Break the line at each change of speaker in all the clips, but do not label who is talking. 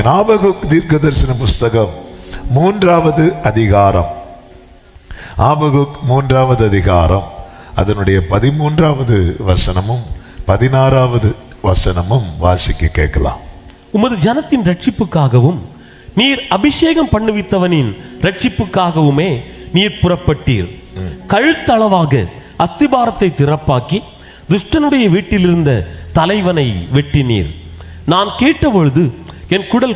ஆபகுக் தீர்க்கதரிசன புஸ்தகம் 3வது அதிகாரம். ஆபகுக் 3வது அதிகாரம் அதனுடைய 13வது வசனமும் 16வது வசனமும் வாசிக்க கேட்கலாம்.
உமது ஜனத்தின் ரட்சிப்புக்காகவும் நீர் அபிஷேகம் பண்ணுவித்தவனின் ரட்சிப்புக்காகவுமே நீர் புறப்பட்டீர். கழுத்தளவாக அஸ்திபாரத்தை திறப்பாக்கி துஷ்டனுடைய வீட்டிலிருந்த தலைவனை வெட்டினீர். நான் கேட்டபொழுது என் குடல்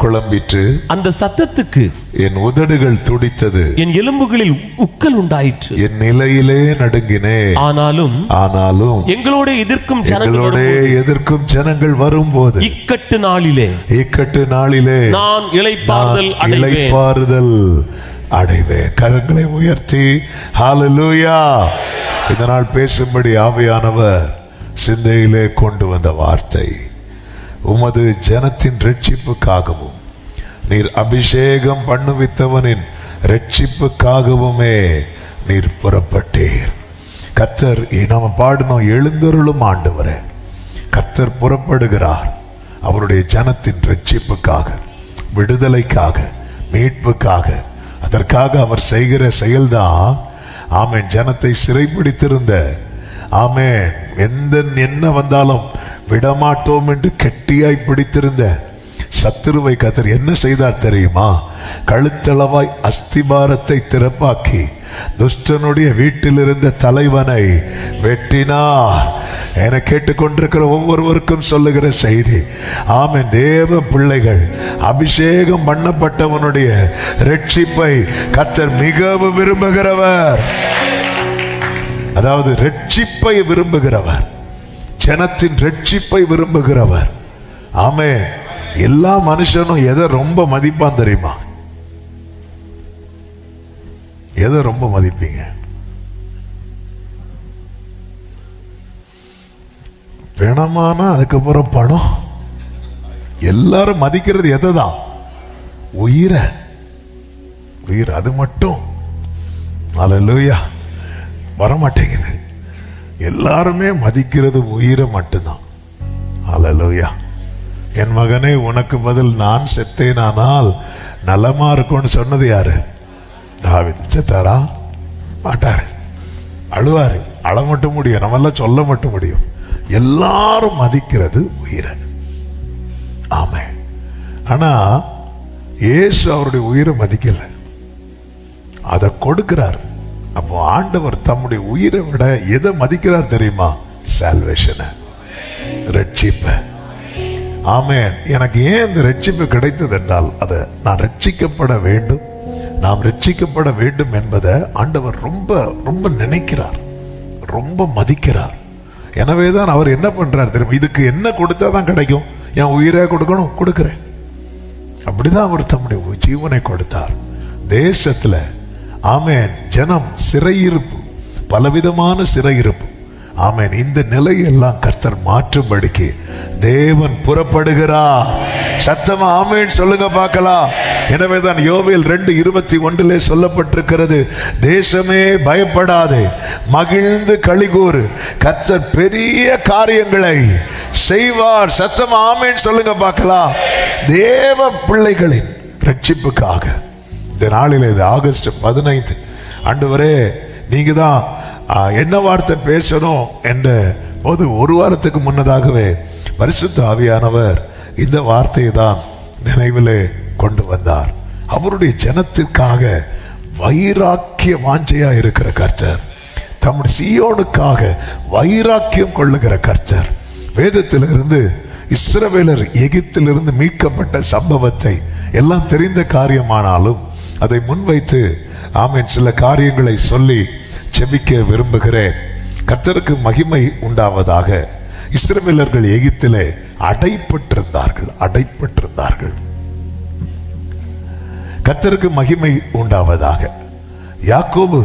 குழம்பிற்று. அந்த சத்தத்துக்கு
என் உதடுகள் துடித்தது.
என் எலும்புகளில் உக்கல் உண்டாயிற்று.
என் நிலையிலே நடுங்கினே.
ஆனாலும் எங்களோட எதிர்க்கும் ஜனங்கள் வரும்போது இக்கட்டு நாளிலே நான் இளைப்பாறுதல்
அடைவேன். கரங்களை உயர்த்தி ஹல்லேலூயா. இதனால் பேசும்படி ஆவியானவர் சிந்தையிலே கொண்டு வந்த வார்த்தை, உமது ஜனத்தின் ரட்சிப்புக்காகவும் நீர் அபிஷேகம் பண்ணுவித்தவனின் ரட்சிப்புக்காகவுமே நீர் புறப்பட்டீர். கர்த்தர் நாம் பாடணும், எழுந்தருளும் ஆண்டவரே. கர்த்தர் புறப்படுகிறார் அவருடைய ஜனத்தின் ரட்சிப்புக்காக, விடுதலைக்காக, மீட்புக்காக. அதற்காக அவர் செய்கிற செயல்தான் ஆமேன் ஜனத்தை சிறைப்பிடித்திருந்த ஆமேன் என்ன வந்தாலும் விடமாட்டோம் என்று கெட்டியாய் பிடித்திருந்த சத்துருவை கர்த்தர் என்ன செய்தார் தெரியுமா? கழுத்தளவாய் அஸ்திபாரத்தை திறப்பாக்கி துஷ்டனுடைய வீட்டில் இருந்த தலைவனை வெட்டினார். என கேட்டுக்கொண்டிருக்கிற ஒவ்வொருவருக்கும் சொல்லுகிற செய்தி, ஆமென். தேவ பிள்ளைகள் அபிஷேகம் பண்ணப்பட்டவனுடைய ரட்சிப்பை கர்த்தர் மிகவும் விரும்புகிறவர். அதாவது ரட்சிப்பை விரும்புகிறவர், ஜனத்தின் ரட்சிப்பை விரும்புகிறவர். ஆமென். எல்லா மனுஷனும் எதை ரொம்ப மதிப்பான் தெரியுமா? எதை ரொம்ப மதிப்பீங்க? பணமானா அதுக்கப்புறம் பணம். எல்லாரும் மதிக்கிறது எதை தான்? உயிரை. அது மட்டும் ஹல்லேலூயா வரமாட்டேங்குது. எல்லாருமே மதிக்கிறது உயிரை மட்டும்தான். ஹல்லேலூயா. என் மகனே, உனக்கு பதில் நான் செத்தேனானால் நலமா இருக்கும்னு சொன்னது யாரு? தாவீது. செத்தாரா? மாட்டாரு. அழுவாரு. அழ மட்டும் முடியும், நம்மெல்லாம் சொல்ல மட்டும் முடியும். எல்லாரும் மதிக்கிறது உயிரை. ஆமே. ஆனா இயேசு அவருடைய உயிரை மதிக்கல, அதை கொடுக்கிறார். அப்போ ஆண்டவர் தம்முடைய உயிரை விட எதை மதிக்கிறார் தெரியுமா? சால்வேஷனை, ரட்சிப்பை. ஆமென். எனக்கு ஏன் இந்த ரட்சிப்பு கிடைத்தது என்றால், அதை நான் ரட்சிக்கப்பட வேண்டும், நாம் ரட்சிக்கப்பட வேண்டும் என்பதை ஆண்டவர் ரொம்ப ரொம்ப நினைக்கிறார், ரொம்ப மதிக்கிறார். எனவேதான் அவர் என்ன பண்றார் தெரியுமா? இதுக்கு என்ன கொடுத்தா தான் கிடைக்கும்? என் உயிரை கொடுக்கணும், கொடுக்கிறேன். அப்படிதான் அவர் தம்முடைய ஜீவனை கொடுத்தார். தேசத்துல ஆமென் ஜனம் சிறையிருப்பு, பலவிதமான சிறையிருப்பு. ஆமென். இந்த நிலையெல்லாம் கர்த்தர் மாற்றும்படிக்கு தேவன் புறப்படுகிறார். சத்தமா ஆமென் சொல்லுங்க பார்க்கலாம். எனவேதான் யோவேல் 2:21 சொல்லப்பட்டிருக்கிறது, தேசமே பயப்படாதே, மகிழ்ந்து களிகூறு, கர்த்தர் பெரிய காரியங்களை செய்வார். சத்தமா ஆமென் சொல்லுங்க பார்க்கலாம். தேவ பிள்ளைகளின் ரட்சிப்புக்காக இந்த நாளில், இது ஆகஸ்ட் 15, ஆண்டவரே நீங்க தான் என்ன வார்த்தை பேசணும் என்ற போது ஒரு வாரத்துக்கு முன்னதாகவே பரிசுத்த ஆவியானவர் இந்த வார்த்தையை தான் நினைவிலே கொண்டு வந்தார். அவருடைய ஜனத்திற்காக வைராக்கிய வாஞ்சையா இருக்கிற கர்த்தர், தம்முடைய சீயோனுக்காக வைராக்கியம் கொள்ளுகிற கர்த்தர். வேதத்திலிருந்து இஸ்ரவேலர் எகிப்திலிருந்து மீட்கப்பட்ட சம்பவத்தை எல்லாம் தெரிந்த காரியமானாலும் அதை முன்வைத்து ஆமென் சில காரியங்களை சொல்லி செபிக்க விரும்புகிறேன். கர்த்தருக்கு மகிமை உண்டாவதாக. இஸ்ரவேலர்கள் எகிப்திலே அடைப்பட்டிருந்தார்கள். கர்த்தருக்கு மகிமை உண்டாவதாக. யாக்கோபு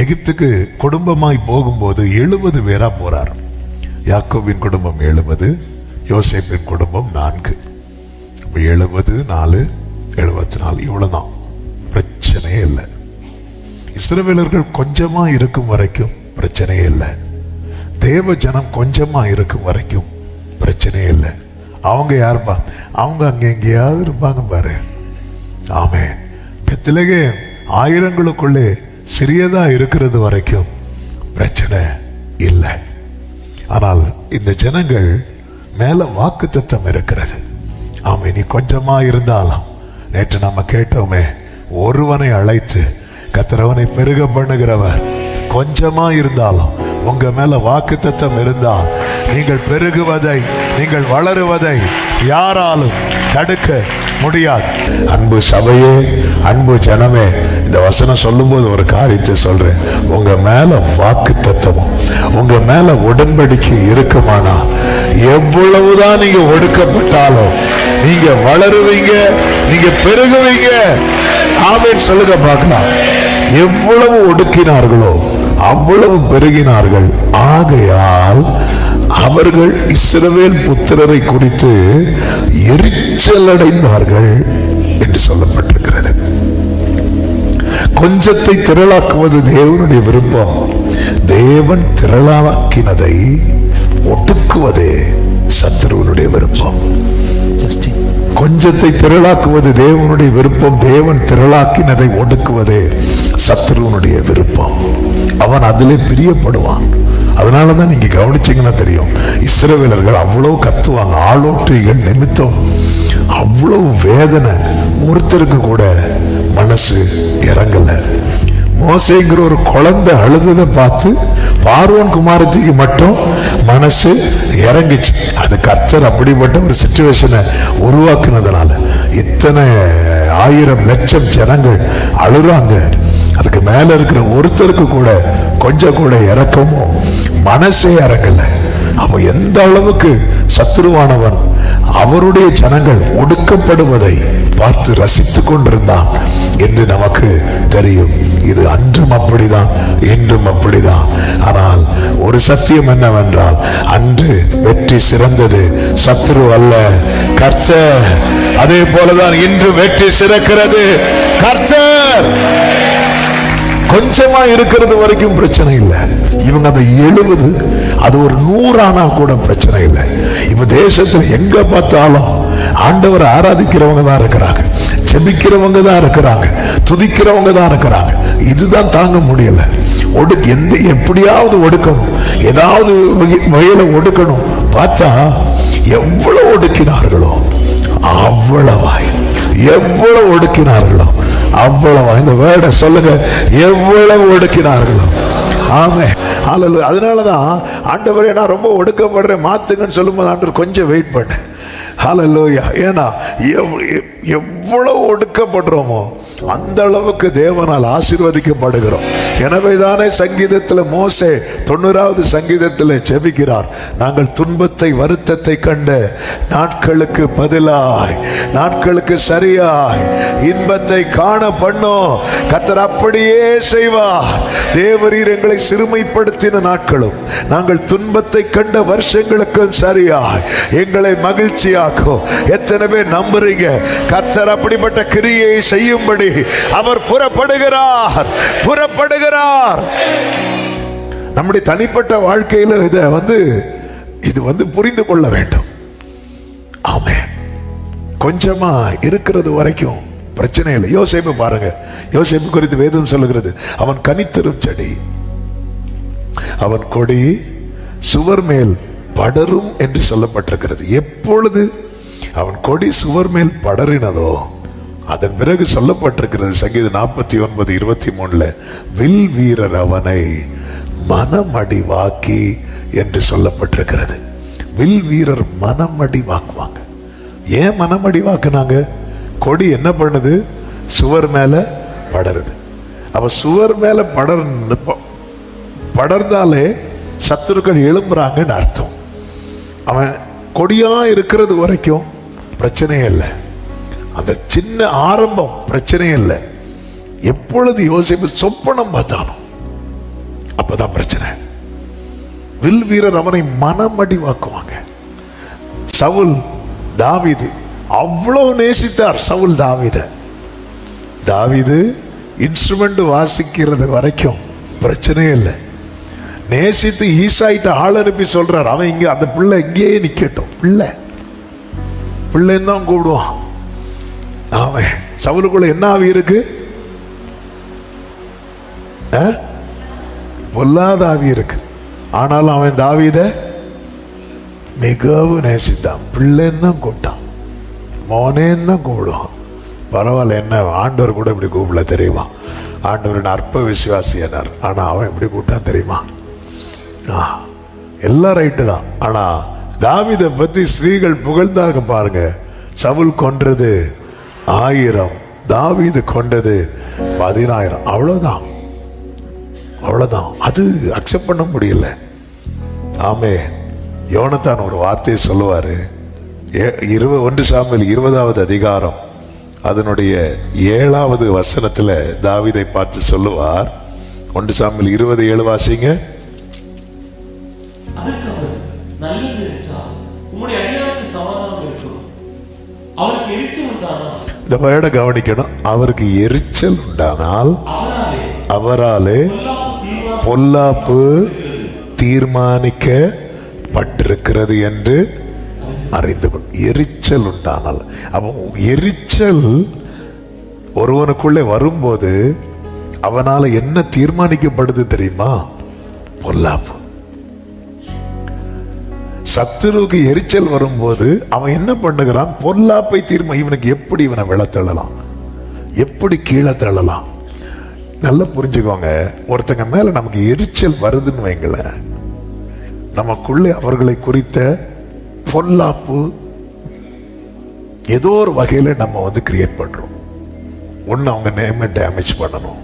எகிப்துக்கு குடும்பமாய் போகும்போது 70 பேரா போறார். யாக்கோபின் குடும்பம் 70, யோசேப்பின் குடும்பம் 4. 70 4 74 இவ்வளவுதான். பிரச்சனையே இல்லை. இஸ்ரவேலர்கள் கொஞ்சமா இருக்கும் வரைக்கும் பிரச்சனையே இல்லை. தேவ ஜனம் கொஞ்சமா இருக்கும் வரைக்கும் பிரச்சனையே இல்லை. அவங்க யாருப்பா? அவங்க அங்க எங்கேயாவது இருப்பாங்க பாரு. ஆமே. பெத்லகே ஆயிரங்களுக்குள்ளே சிறியதா இருக்கிறது வரைக்கும் பிரச்சனை இல்லை. ஆனால் இந்த ஜனங்கள் மேல வாக்குத்தத்தம் இருக்கிறது. ஆமே. நீ கொஞ்சமா இருந்தாலும், நேற்று நம்ம கேட்டோமே, ஒருவனை அழைத்து கர்த்தரவனை பெருக பண்ணுகிறவர். கொஞ்சமா இருந்தாலும் உங்க மேல வாக்குத்தத்தம் இருந்தால் நீங்கள் பெருகுவதை, நீங்கள் வளருவதை யாராலும் தடுக்க முடியாது. அன்பு சபையே, அன்பு ஜனமே, இந்த வசனம் சொல்லும் போது ஒரு காரியத்தை சொல்றேன். உங்க மேல வாக்குத்தத்தமும் உங்க மேல உடன்படிக்கை இருக்குமானா, எவ்வளவுதான் நீங்க ஒடுக்கப்பட்டாலும் நீங்க வளருவீங்க, நீங்க பெருகுவீங்க. ஆமென் சொல்லுங்க பார்க்கலாம். எவ்வளவு ஒடுக்கினார்களோ அவ்வளவு பெருகினார்கள். ஆகையால் அவர்கள் இஸ்ரவேல் புத்திரரை குறித்து எரிச்சல் அடைந்தார்கள் என்று சொல்லப்பட்டிருக்கிறது. கொஞ்சத்தை திரளாக்குவது தேவனுடைய விருப்பம். தேவன் திரளாக்கினதை ஒடுக்குவதே சத்துருவனுடைய விருப்பம். கொஞ்சத்தை திரளாக்குவது தேவனுடைய விருப்பம். தேவன் திரளாக்கினதை ஒடுக்குவதே சத்துருவனுடைய விருப்பம். அவன் அதிலே பிரியப்படுவான். அதனாலதான் நீங்க கவனிச்சீங்கன்னா தெரியும், இஸ்ரவேலர்கள் அவ்வளவு கத்துவாங்க. ஆளோற்றிகள் நிமித்தம் அவ்வளவு வேதனை. ஒருத்தருக்கு கூட மனசு இறங்கல. மோசேங்கிற ஒரு குழந்தை அழுததை பார்த்து பார்வோன் குமாரத்திக்கு மட்டும் மனசு இறங்கிச்சு. அது கர்த்தர் அப்படிப்பட்ட ஒரு சிச்சுவேஷனை உருவாக்குனதுனால இத்தனை 1000 லட்சம் ஜனங்கள் அழுறாங்க. அதுக்கு மேல இருக்கிற ஒருத்தருக்கு கூட கொஞ்சம் கூட இறக்கமோ மனசே இறங்கல. அவ எந்த அளவுக்கு சத்துருவானவன் அவருடைய ஜனங்கள் ஒடுக்கப்படுவதை பார்த்து ரசித்துக் கொண்டிருந்தான் என்று நமக்கு தெரியும். இது அன்றும் அப்படிதான், இன்றும் அப்படிதான். ஆனால் ஒரு சத்தியம் என்னவென்றால், அன்று வெற்றி சிறந்தது, சத்துரு அல்ல, கர்த்தர். அதே போலதான் இன்று வெற்றி சிறக்கிறது, கர்த்தர். கொஞ்சமா இருக்கிறது வரைக்கும் பிரச்சனை இல்லை. இவங்க அந்த 70 அது ஒரு 100 ஆனா கூட பிரச்சனை இல்லை. இப்ப தேசத்துல எங்க பார்த்தாலும் ஆண்டவரை ஆராதிக்கிறவங்க தான் இருக்கிறாங்க, ஜெபிக்கிறவங்க தான் இருக்கிறாங்க, துதிக்கிறவங்க தான் இருக்கிறாங்க. இதுதான் தாங்க முடியல. எப்படியாவது ஒடுக்கணும், ஏதாவது வகையில ஒடுக்கணும். பார்த்தா எவ்வளவு ஒடுக்கினார்களோ அவ்வளவாய், எவ்வளவு ஒடுக்கினார்களோ அவ்வளவா. இந்த வேர்டை சொல்லுங்க, எவ்வளவு ஒடுக்கினார்களோ. ஆமே. அதனாலதான் ஆண்டவரே நான் ரொம்ப ஒடுக்கப்படுறேன் மாத்துங்கன்னு சொல்லும்போது ஆண்டவர் கொஞ்சம் வெயிட் பண்ண. ஹல்லேலூயா. ஏன்னா எவ்வளவு ஒடுக்கப்படுறோமோ அந்த அளவுக்கு தேவனால் ஆசீர்வதிக்கப்படுகிறோம். எனவேதானே சங்கீதத்தில் மோசே 90வது சங்கீதத்தில் ஜெபிக்கிறார், நாங்கள் துன்பத்தை வருத்தத்தை கண்ட நாட்களுக்கு பதிலாய், நாட்களுக்கு சரியாய் இன்பத்தை காண பண்ணோம். கர்த்தர் அப்படியே செய்வார். தேவரீர் எங்களை சிறுமைப்படுத்தின நாட்களும் நாங்கள் துன்பத்தை கண்ட வருஷங்களுக்கும் சரியாய் எங்களை மகிழ்ச்சியாக்கும். எத்தனை பேர் நம்புறீங்க? கர்த்தர் அப்படிப்பட்ட கிரியை செய்யும்படி அவர் புறப்படுகிறார், புறப்படுகிறார். நம்முடைய தனிப்பட்ட வாழ்க்கையில இது புரிந்து கொள்ள வேண்டும். ஆமென். கொஞ்சமா இருக்கிறது வரைக்கும் பிரச்சனை இல்லை. யோசேப்பு பாருங்க, யோசேப்பு குறித்து வேதம் சொல்லுகிறது, அவன் கனித்தரும் செடி, அவன் கொடி சுவர் மேல் படரும் என்று சொல்லப்பட்டிருக்கிறது. எப்பொழுது அவன் கொடி சுவர் மேல் படறினதோ அதன் பிறகு சொல்லப்பட்டிருக்கிறது சங்கீதம் 49:23 வில் வீரர் அவனை மனமடிவாக்கி என்று சொல்லப்பட்டிருக்கிறது. வில் வீரர் மனமடிவாக்குவாங்க. ஏன் மனமடிவாக்குனாங்க? கொடி என்ன பண்ணுது? சுவர் மேல படருது. அப்ப சுவர் மேல படர்ந்தாலே சத்துருக்கள் எழும்புறாங்கன்னு அர்த்தம். அவன் கொடியா இருக்கிறது வரைக்கும் பிரச்சனையே இல்லை. அந்த சின்ன ஆரம்பம் பிரச்சனையே இல்லை. எப்பொழுது யோசேப்பு சொப்பனம் பார்த்தானோ அப்பதான் பிரச்சனை. வில் வீரர் அவனை மனமடிவாக்குவாங்க. சவுல் தாவீது அவ்வளவு நேசித்தார். சவுல் தாவீது இன்ஸ்ட்ருமெண்ட் வாசிக்கிறது வரைக்கும் பிரச்சனையே இல்லை. நேசித்து ஈசாயிட்ட ஆள் அனுப்பி சொல்றார், அவன் இங்க அந்த பிள்ளை இங்கேயே நிக்கட்டும். பிள்ளை பிள்ளைன்னு தான் கூப்பிடுவான். அவன் சவுலுக்குள்ள என்ன ஆவி இருக்கு? பொல்லாத ஆவி இருக்கு. ஆனாலும் அவன் தாவீதை மிகவும் நேசித்தான். பிள்ளைன்னு தான் கூப்பிட்டான், மோனேன்னு தான் கூப்பிடுவான். பரவாயில்ல, என்ன ஆண்டவர் கூட இப்படி கூப்பிடல தெரியுமா? ஆண்டவர் அற்ப விசுவாசி என்னார், ஆனா அவன் இப்படி கூப்பிட்டான் தெரியுமா? எல்லாம் ரைட்டு தான். ஆனா தாவீதை பத்தி ஸ்ரீகள் புகழ்ந்தாங்க பாருங்க. சவுல் கொன்றது 1000, தாவீது கொண்டது 10000. அவ்வளவுதான், அவ்வளவுதான். அது அக்செப்ட் பண்ண முடியல. ஆமே, யோனத்தான் ஒரு வார்த்தையை சொல்லுவாரு. 1 சாமுவேல் 20வது அதிகாரம் அதனுடைய 7வது வசனத்துல தாவீதை பார்த்து சொல்லுவார். 1 சாமுவேல் 20:7 வாசிங்க. இந்த வேர்டை கவனிக்கணும். அவருக்கு எரிச்சல் உண்டானால் அவராலே பொல்லாப்பு தீர்மானிக்கப்பட்டிருக்கிறது என்று அறிந்து கொள். எரிச்சல் உண்டானால், அப்போ எரிச்சல் ஒருவனுக்குள்ளே வரும்போது அவனால என்ன தீர்மானிக்கப்படுது தெரியுமா? பொல்லாப்பு. சத்துருவுக்கு எரிச்சல் வரும்போது அவன் என்ன பண்ணுகிறான்? பொல்லாப்பை இவனுக்கு எப்படி இவனை விழத்தள்ளலாம், எப்படி கீழே தள்ளலாம். நல்லா புரிஞ்சுக்கோங்க. ஒருத்தங்க மேல நமக்கு எரிச்சல் வருதுன்னு வைங்களேன், நமக்குள்ளே அவர்களை குறித்த பொல்லாப்பு ஏதோ ஒரு வகையில நம்ம கிரியேட் பண்றோம். ஒன்னு அவங்க நேமை டேமேஜ் பண்ணணும்,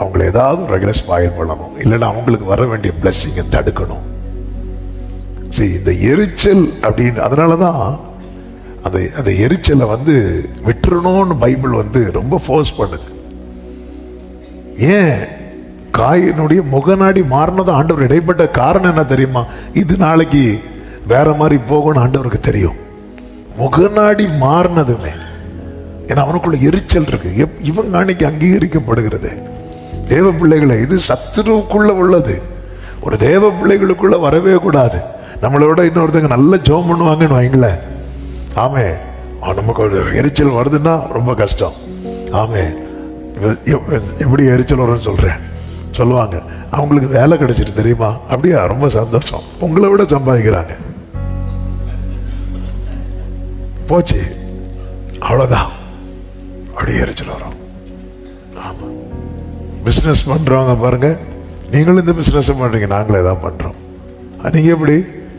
அவங்களை ஏதாவது வகையில ஸ்பாயில் பண்ணணும், இல்லைன்னா அவங்களுக்கு வர வேண்டிய பிளஸிங்கை தடுக்கணும். சரி, இந்த எரிச்சல் அப்படின்னு அதனாலதான் அந்த எரிச்சலை விட்டுறணும்னு பைபிள் ரொம்ப ஃபோர்ஸ் பண்ணுது. ஏன் காயினுடைய முகநாடி மாறினதும் ஆண்டவர் இடைப்பட்ட காரணம் என்ன தெரியுமா? இது நாளைக்கு வேற மாதிரி போகணும் ஆண்டவருக்கு தெரியும். முகநாடி மாறினதுமே ஏன்னா அவனுக்குள்ள எரிச்சல் இருக்கு. இவங்க அன்னைக்கு அங்கீகரிக்கப்படுகிறது. தேவ பிள்ளைகளை, இது சத்துருவுக்குள்ள உள்ளது. ஒரு தேவ பிள்ளைகளுக்குள்ள வரவே கூடாது. நம்மளோட இன்னொருத்தங்க நல்ல ஜெபம் பண்ணுவாங்கன்னு வைங்களேன், ஆமே, நமக்கு எரிச்சல் வருதுன்னா ரொம்ப கஷ்டம். ஆமே, எப்படி எரிச்சல் வரும்னு சொல்லுவாங்க. அவங்களுக்கு வேலை கிடைச்சிட்டு தெரியுமா? அப்படியா, ரொம்ப சந்தோஷம், உங்களை விட சம்பாதிக்கிறாங்க, போச்சு, அவ்வளோதான், அப்படியே எரிச்சல் வரும். ஆமாம், பிஸ்னஸ் பண்ணுறவங்க பாருங்க, நீங்களும் இந்த பிஸ்னஸ் பண்ணுறீங்க, நாங்களே தான் பண்ணுறோம். நீங்கள் எப்படி?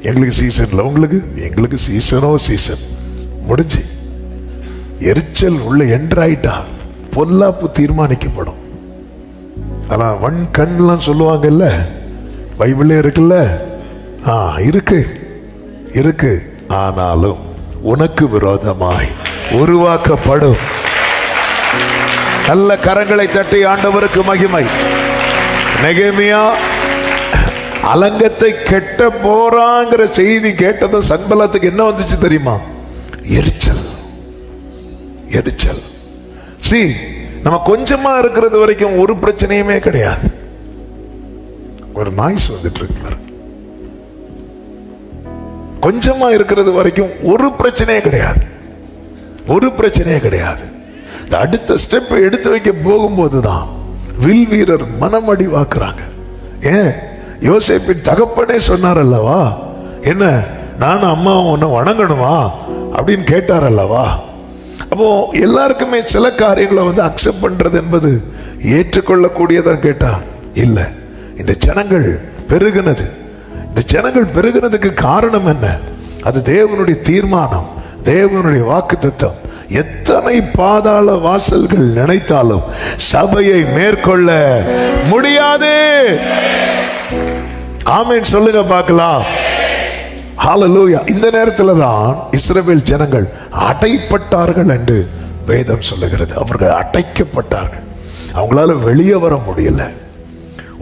எங்களுக்கு சீசன் இல்லை, எங்களுக்கு சீசனோ சீசன் முடிஞ்சு. எரிச்சல் உள்ள என்ட்ராயிட்டா பொல்லாப்பு தீர்மானிக்கப்படும். ஆனால் வன் கண்லாம் சொல்லுவாங்கல்ல, பைபிளே இருக்குல்ல, இருக்கு. ஆனாலும் உனக்கு விரோதமாய் உருவாக்கப்படும். நல்ல கரங்களை தட்டி ஆண்டவருக்கு மகிமை. நெகேமியா அலங்கத்தை கெட்ட போறாங்கிற செய்தி கேட்டதும் சன்பலாத்துக்கு என்ன வந்துச்சு தெரியுமா? எரிச்சல். நம்ம கொஞ்சமா இருக்கிறது வரைக்கும் ஒரு பிரச்சனையுமே கிடையாது. ஒரு நாய்ஸ் வந்துட்டு இருக்கு, கொஞ்சமா இருக்கிறது வரைக்கும் ஒரு பிரச்சனையே கிடையாது. அடுத்த ஸ்டெப் எடுத்து வைக்க போகும்போதுதான் வில் வீரர் மனமடி வாக்குறாங்க. ஏன்? யோசேப்பின் தகப்பனே சொன்னார் அல்லவா, என்ன நானும் அம்மாவும் உன்னை வணங்கணுமா அப்படின்னு கேட்டார் அல்லவா. அப்போ எல்லாருக்குமே சில காரியங்களை அக்செப்ட் பண்றது என்பது ஏற்றுக்கொள்ளக்கூடியதான் கேட்டா இல்லை. இந்த ஜனங்கள் பெருகினதுக்கு காரணம் என்ன? அது தேவனுடைய தீர்மானம், தேவனுடைய வாக்குத்தத்தம். எத்தனை பாதாள வாசல்கள் நினைத்தாலும் சபையை மேற்கொள்ள முடியாது. ஆமென் சொல்லுங்க பார்க்கலாம். ஹல்லேலூயா. இந்த நேரத்தில் தான் இஸ்ரவேல் ஜனங்கள் அடைப்பட்டார்கள் என்று வேதம் சொல்லுகிறது. அவர்கள் அடைக்கப்பட்டார்கள். அவங்களால வெளியே வர முடியல.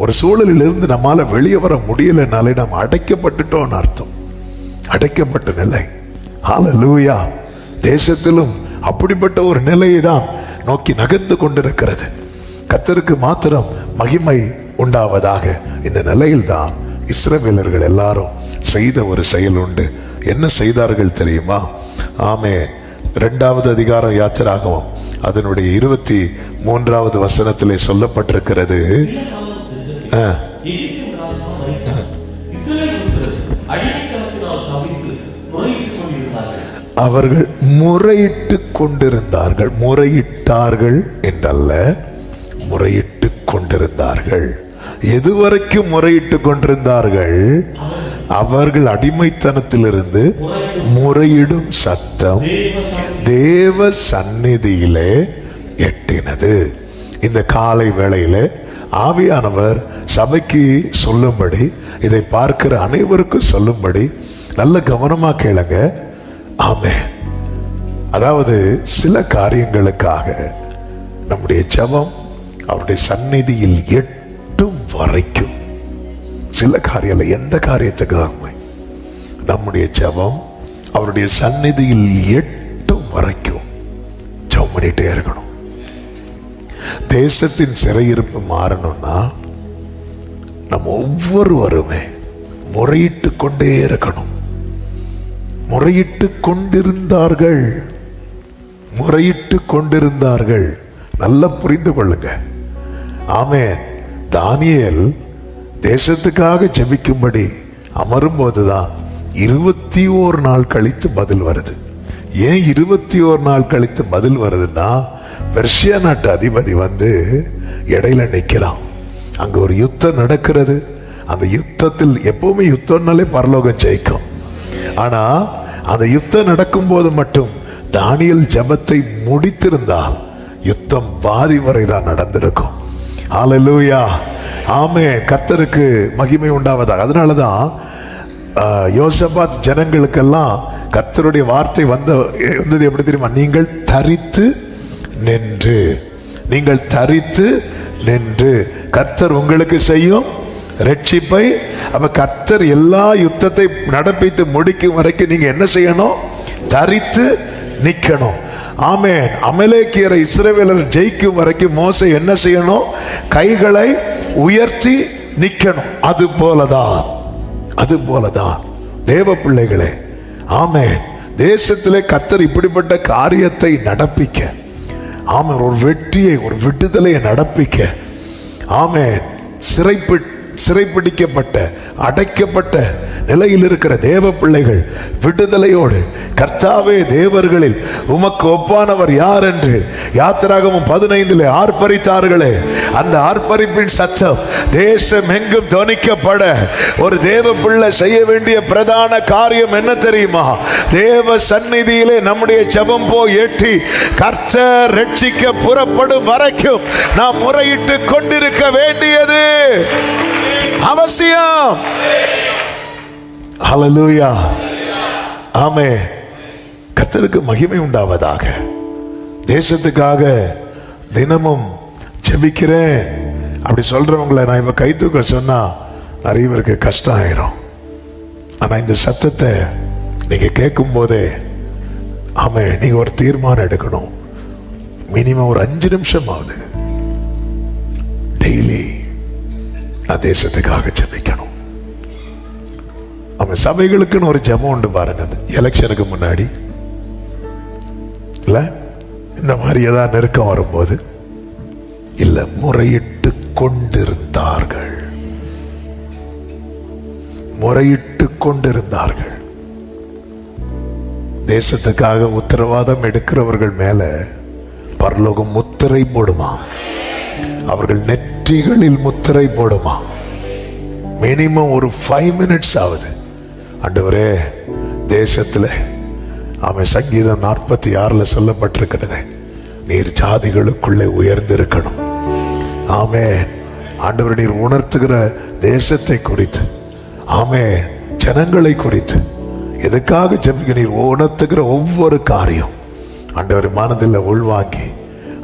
ஒரு சூழலில் இருந்து நம்மால வெளியே வர முடியலனாலே நாம் அடைக்கப்பட்டுட்டோம்னு அர்த்தம். அடைக்கப்பட்ட நிலை. ஹல்லேலூயா. தேசத்திலும் அப்படிப்பட்ட ஒரு நிலையை தான் நோக்கி நகர்ந்து கொண்டிருக்கிறது. கர்த்தருக்கு மாத்திரம் மகிமை உண்டாவதாக. இந்த நிலையில் தான் இஸ்ரவேலர்கள் எல்லாரும் செய்த ஒரு செயல் உண்டு. என்ன செய்தார்கள் தெரியுமா? ஆமென். 2வது அதிகாரம் யாத்திராகமம் அதனுடைய 23வது வசனத்திலே சொல்லப்பட்டிருக்கிறது. அவர்கள் முறையிட்டு கொண்டிருந்தார்கள். முறையிட்டார்கள் என்றல்ல, முறையிட்டு கொண்டிருந்தார்கள். எதுவரைக்கும் முறையிட்டு கொண்டிருந்தார்கள்? அவர்கள் அடிமைத்தனத்திலிருந்து முறையிடும் சத்தம் தேவ சந்நிதியிலே எட்டினது. இந்த காலை வேளையிலே ஆவியானவர் சபைக்கு சொல்லும்படி, இதை பார்க்கிற அனைவருக்கும் சொல்லும்படி நல்ல கவனமா கேளுங்க. ஆமென். அதாவது சில காரியங்களுக்காக நம்முடைய ஜெபம் அவருடைய சந்நிதியில் எட்டும் வரைக்கும், சில காரியம், எந்த காரியத்துக்காக நம்முடைய ஜெபம் அவருடைய சந்நிதியில் எட்டும் வரைக்கும் ஜெபம் பண்ணிட்டே இருக்கணும். தேசத்தின் சிறையிருப்பு மாறணும்னா நம்ம ஒவ்வொருவருமே முறையிட்டு கொண்டே இருக்கணும். முறையிட்டு கொண்டிருந்தார்கள், முறையிட்டு கொண்டிருந்தார்கள். நல்லா புரிந்து கொள்ளுங்க. ஆமென். தானியேல் தேசத்துக்காக ஜெபிக்கும்படி அமரும் போதுதான் 21 நாள் கழித்து பதில் வருது. ஏன் 21 நாள் கழித்து பதில் வருதுன்னா, பெர்ஷியா நாட்டு அதிபதி வந்து இடையில நிற்கிறான். அங்க ஒரு யுத்தம் நடக்கிறது. அந்த யுத்தத்தில் எப்பவுமே யுத்தம்னாலே பரலோகம் ஜெயிக்கும். ஆனா அந்த யுத்தம் நடக்கும் போது மட்டும் தானியேல் ஜெபத்தை முடித்திருந்தால் யுத்தம் பாதி வரை தான் நடந்திருக்கும். ஹல்லேலூயா. ஆமென். கர்த்தருக்கு மகிமை உண்டாவதாக. அதனாலதான் யோசபாத் ஜனங்களுக்கெல்லாம் கர்த்தருடைய வார்த்தை வந்தது எப்படி தெரியுமா? நீங்கள் தரித்து நின்று, நீங்கள் தரித்து நின்று கர்த்தர் உங்களுக்கு செய்யும் ரட்சிப்பை. அப்ப கர்த்தர் எல்லா யுத்தத்தை நடப்பித்து முடிக்கும் வரைக்கும் நீங்க என்ன செய்யணும்? தரித்து நிக்கணும். ஆமென். அமலேக்கியரை இஸ்ரவேலர் ஜெயிக்கும் வரைக்கும் மோசே என்ன செய்யணும்? கைகளை உயர்த்தி நிக்கணும். அது போலதான் தேவ பிள்ளைகளே. ஆமென். தேசத்திலே கர்த்தர் இப்படிப்பட்ட காரியத்தை நடப்பிக்க, ஆமென், ஒரு வெற்றியை, ஒரு விடுதலையை நடப்பிக்க, ஆமென், சிறைப்பிடிக்கப்பட்ட அடைக்கப்பட்ட நிலையில் இருக்கிற தேவ பிள்ளைகள் விடுதலையோடு, கர்த்தாவே தேவர்களில் உமக்கு ஒப்பானவர் யார் என்று யாத்திராகமம் 15 ஆர்ப்பரித்தார்களே, அந்த ஆர்ப்பரிப்பின் சத்தம் தேசம் எங்கும் துணிக்கப்பட ஒரு தேவ பிள்ளை செய்ய வேண்டிய பிரதான காரியம் என்ன தெரியுமா? தேவ சந்நிதியிலே நம்முடைய ஜெபம் போய் எட்டி கர்த்தர் ரட்சிக்க புறப்படும் வரைக்கும் நாம் முறையிட்டு கொண்டிருக்க வேண்டியது அவசியம். ஹல்லேலூயா. ஆமென். கர்த்தருக்கு மகிமை உண்டாவதாக. தேசத்துக்காக தினமும் ஜெபிக்கிறேன் அப்படி சொல்றவங்களை நான் இப்ப கை தூக்க சொன்னா நிறைய பேருக்கு கஷ்டம் ஆயிரும். ஆனா இந்த சத்தத்தை நீங்க கேட்கும் போதே, ஆமென், நீங்க ஒரு தீர்மானம் எடுக்கணும். மினிமம் ஒரு 5 நிமிஷம் ஆகுது டெய்லி நான் தேசத்துக்காக ஜெபிக்கணும். அவன் சபைகளுக்குன்னு ஒரு ஜெபம் உண்டு பாருங்க. எலெக்ஷனுக்கு முன்னாடி இல்ல, இந்த மாதிரி ஏதாவது நெருக்கம் வரும்போது இல்ல, முறையிட்டு கொண்டிருந்தார்கள், முறையிட்டு கொண்டிருந்தார்கள். தேசத்துக்காக உத்தரவாதம் எடுக்கிறவர்கள் மேல பரலோகம் முத்திரை போடுமா? அவர்கள் நெற்றிகளில் முத்திரை போடுமா? மினிமம் ஒரு 5 மினிட்ஸ் ஆகுது. ஆண்டவரே, தேசத்துல அவன் சங்கீதம் 46 சொல்லப்பட்டிருக்கிறது, நீர் ஜாதிகளுக்குள்ளே உயர்ந்திருக்கணும். ஆமென். ஆண்டவர் நீர் உணர்த்துகிற தேசத்தை குறித்து, ஆமென், ஜனங்களை குறித்து எதுக்காக ஜெபிக்க நீர் உணர்த்துகிற ஒவ்வொரு காரியம் ஆண்டவர் மனதில் உள்வாங்கி,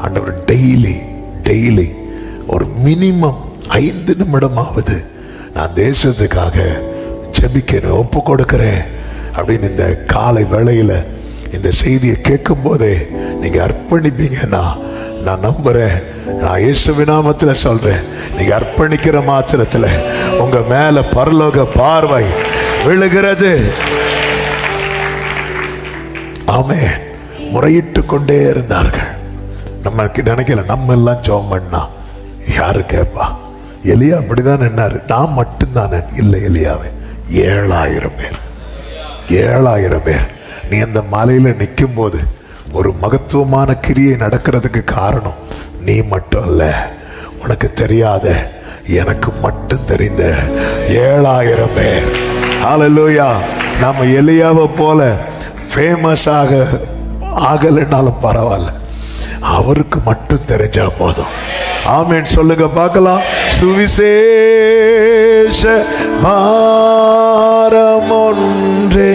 ஆண்டவர் டெய்லி ஒரு மினிமம் 5 நிமிடமாவது நான் தேசத்துக்காக ஜெபிக்கிறேன், ஒப்பு கொடுக்கிறேன் அப்படின்னு இந்த காலை வேளையில இந்த செய்தியை கேட்கும் போதே நீங்க அர்ப்பணிப்பீங்கன்னா நான் நம்புறேன். நான் இயேசுவின் நாமத்துல சொல்றேன், நீங்க அர்ப்பணிக்கிற மாத்திரத்துல உங்க மேல பரலோக பார்வை விழுகிறது. ஆமென். முறையிட்டு கொண்டே இருந்தார்கள். நம்ம நினைக்கல நம்ம எல்லாம் ஜெபம் பண்ணா யாரு கேட்பா? எலியா அப்படிதான் நின்னாரு. நான் மட்டும்தான் இல்லை, எலியாவே 7000 பேர், 7000 பேர். நீ அந்த மலையில நிற்கும் போது ஒரு மகத்துவமான கிரியை நடக்கிறதுக்கு காரணம் நீ மட்டும் இல்ல, உனக்கு தெரியாத எனக்கு மட்டும் தெரிந்த 7000 பேர். ஹல்லேலூயா. நாம எலியாவை போல ஃபேமஸ் ஆகலைன்னாலும் பரவாயில்ல, அவருக்கு மட்டும் தெரிஞ்சா போதும். ஆமென் சொல்லுங்க பார்க்கலாம். சுவிசேஷ பாரம் ஒன்றே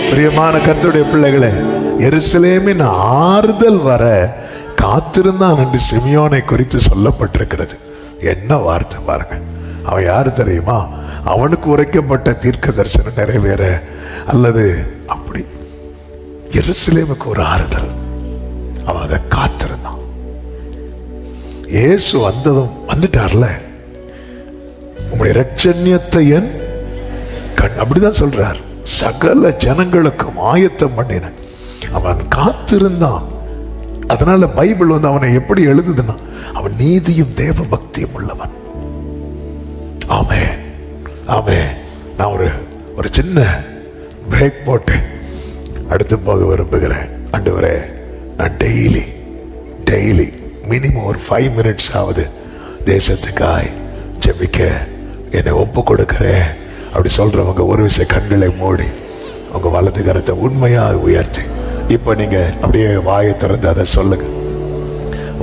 பிரியமான கர்த்தருடைய பிள்ளைகளே, எருசலேமின் ஆறுதல் வர காத்திருந்தான் என்று சிமியோனை குறித்து சொல்லப்பட்டிருக்கிறது. என்ன வார்த்தை பாருங்க. அவன் யாரு தெரியுமா? அவனுக்கு உரைக்கப்பட்ட தீர்க்க தரிசனம் நிறைவேற அல்லது அப்படி எருசலேமுக்கு ஒரு ஆறுதல், அவன் அதை காத்திருந்தான். இயேசு வந்ததும் வந்துட்டார்ல, உங்களுடைய இரட்சண்யத்தை என் கண், அப்படிதான் சொல்றார். சகல ஜனங்களுக்கும் ஆயத்தம் பண்ணின அவன் காத்திருந்தான். அதனால பைபிள் வந்து அவனை எப்படி எழுதுதுன்னா, அவன் நீதியும் தேவ பக்தியும் உள்ளவன். ஆமென், ஆமென். நான் ஒரு சின்ன பிரேக் போட்டு அடுத்து போக விரும்புகிறேன். ஆண்டவரே, நான் டெய்லி மினிமம் ஒரு 5 minutes ஆவது தேசத்துக்காய் ஜெபிக்க என்னை ஒப்பு கொடுக்கிறேன். அப்படி சொல்றவங்க ஒரு விஷயம் கண்களை மூடி உங்க வலது கரத்தை உண்மையாக உயர்த்தி இப்ப நீங்க அப்படியே வாயை திறந்து அதை சொல்லுங்க.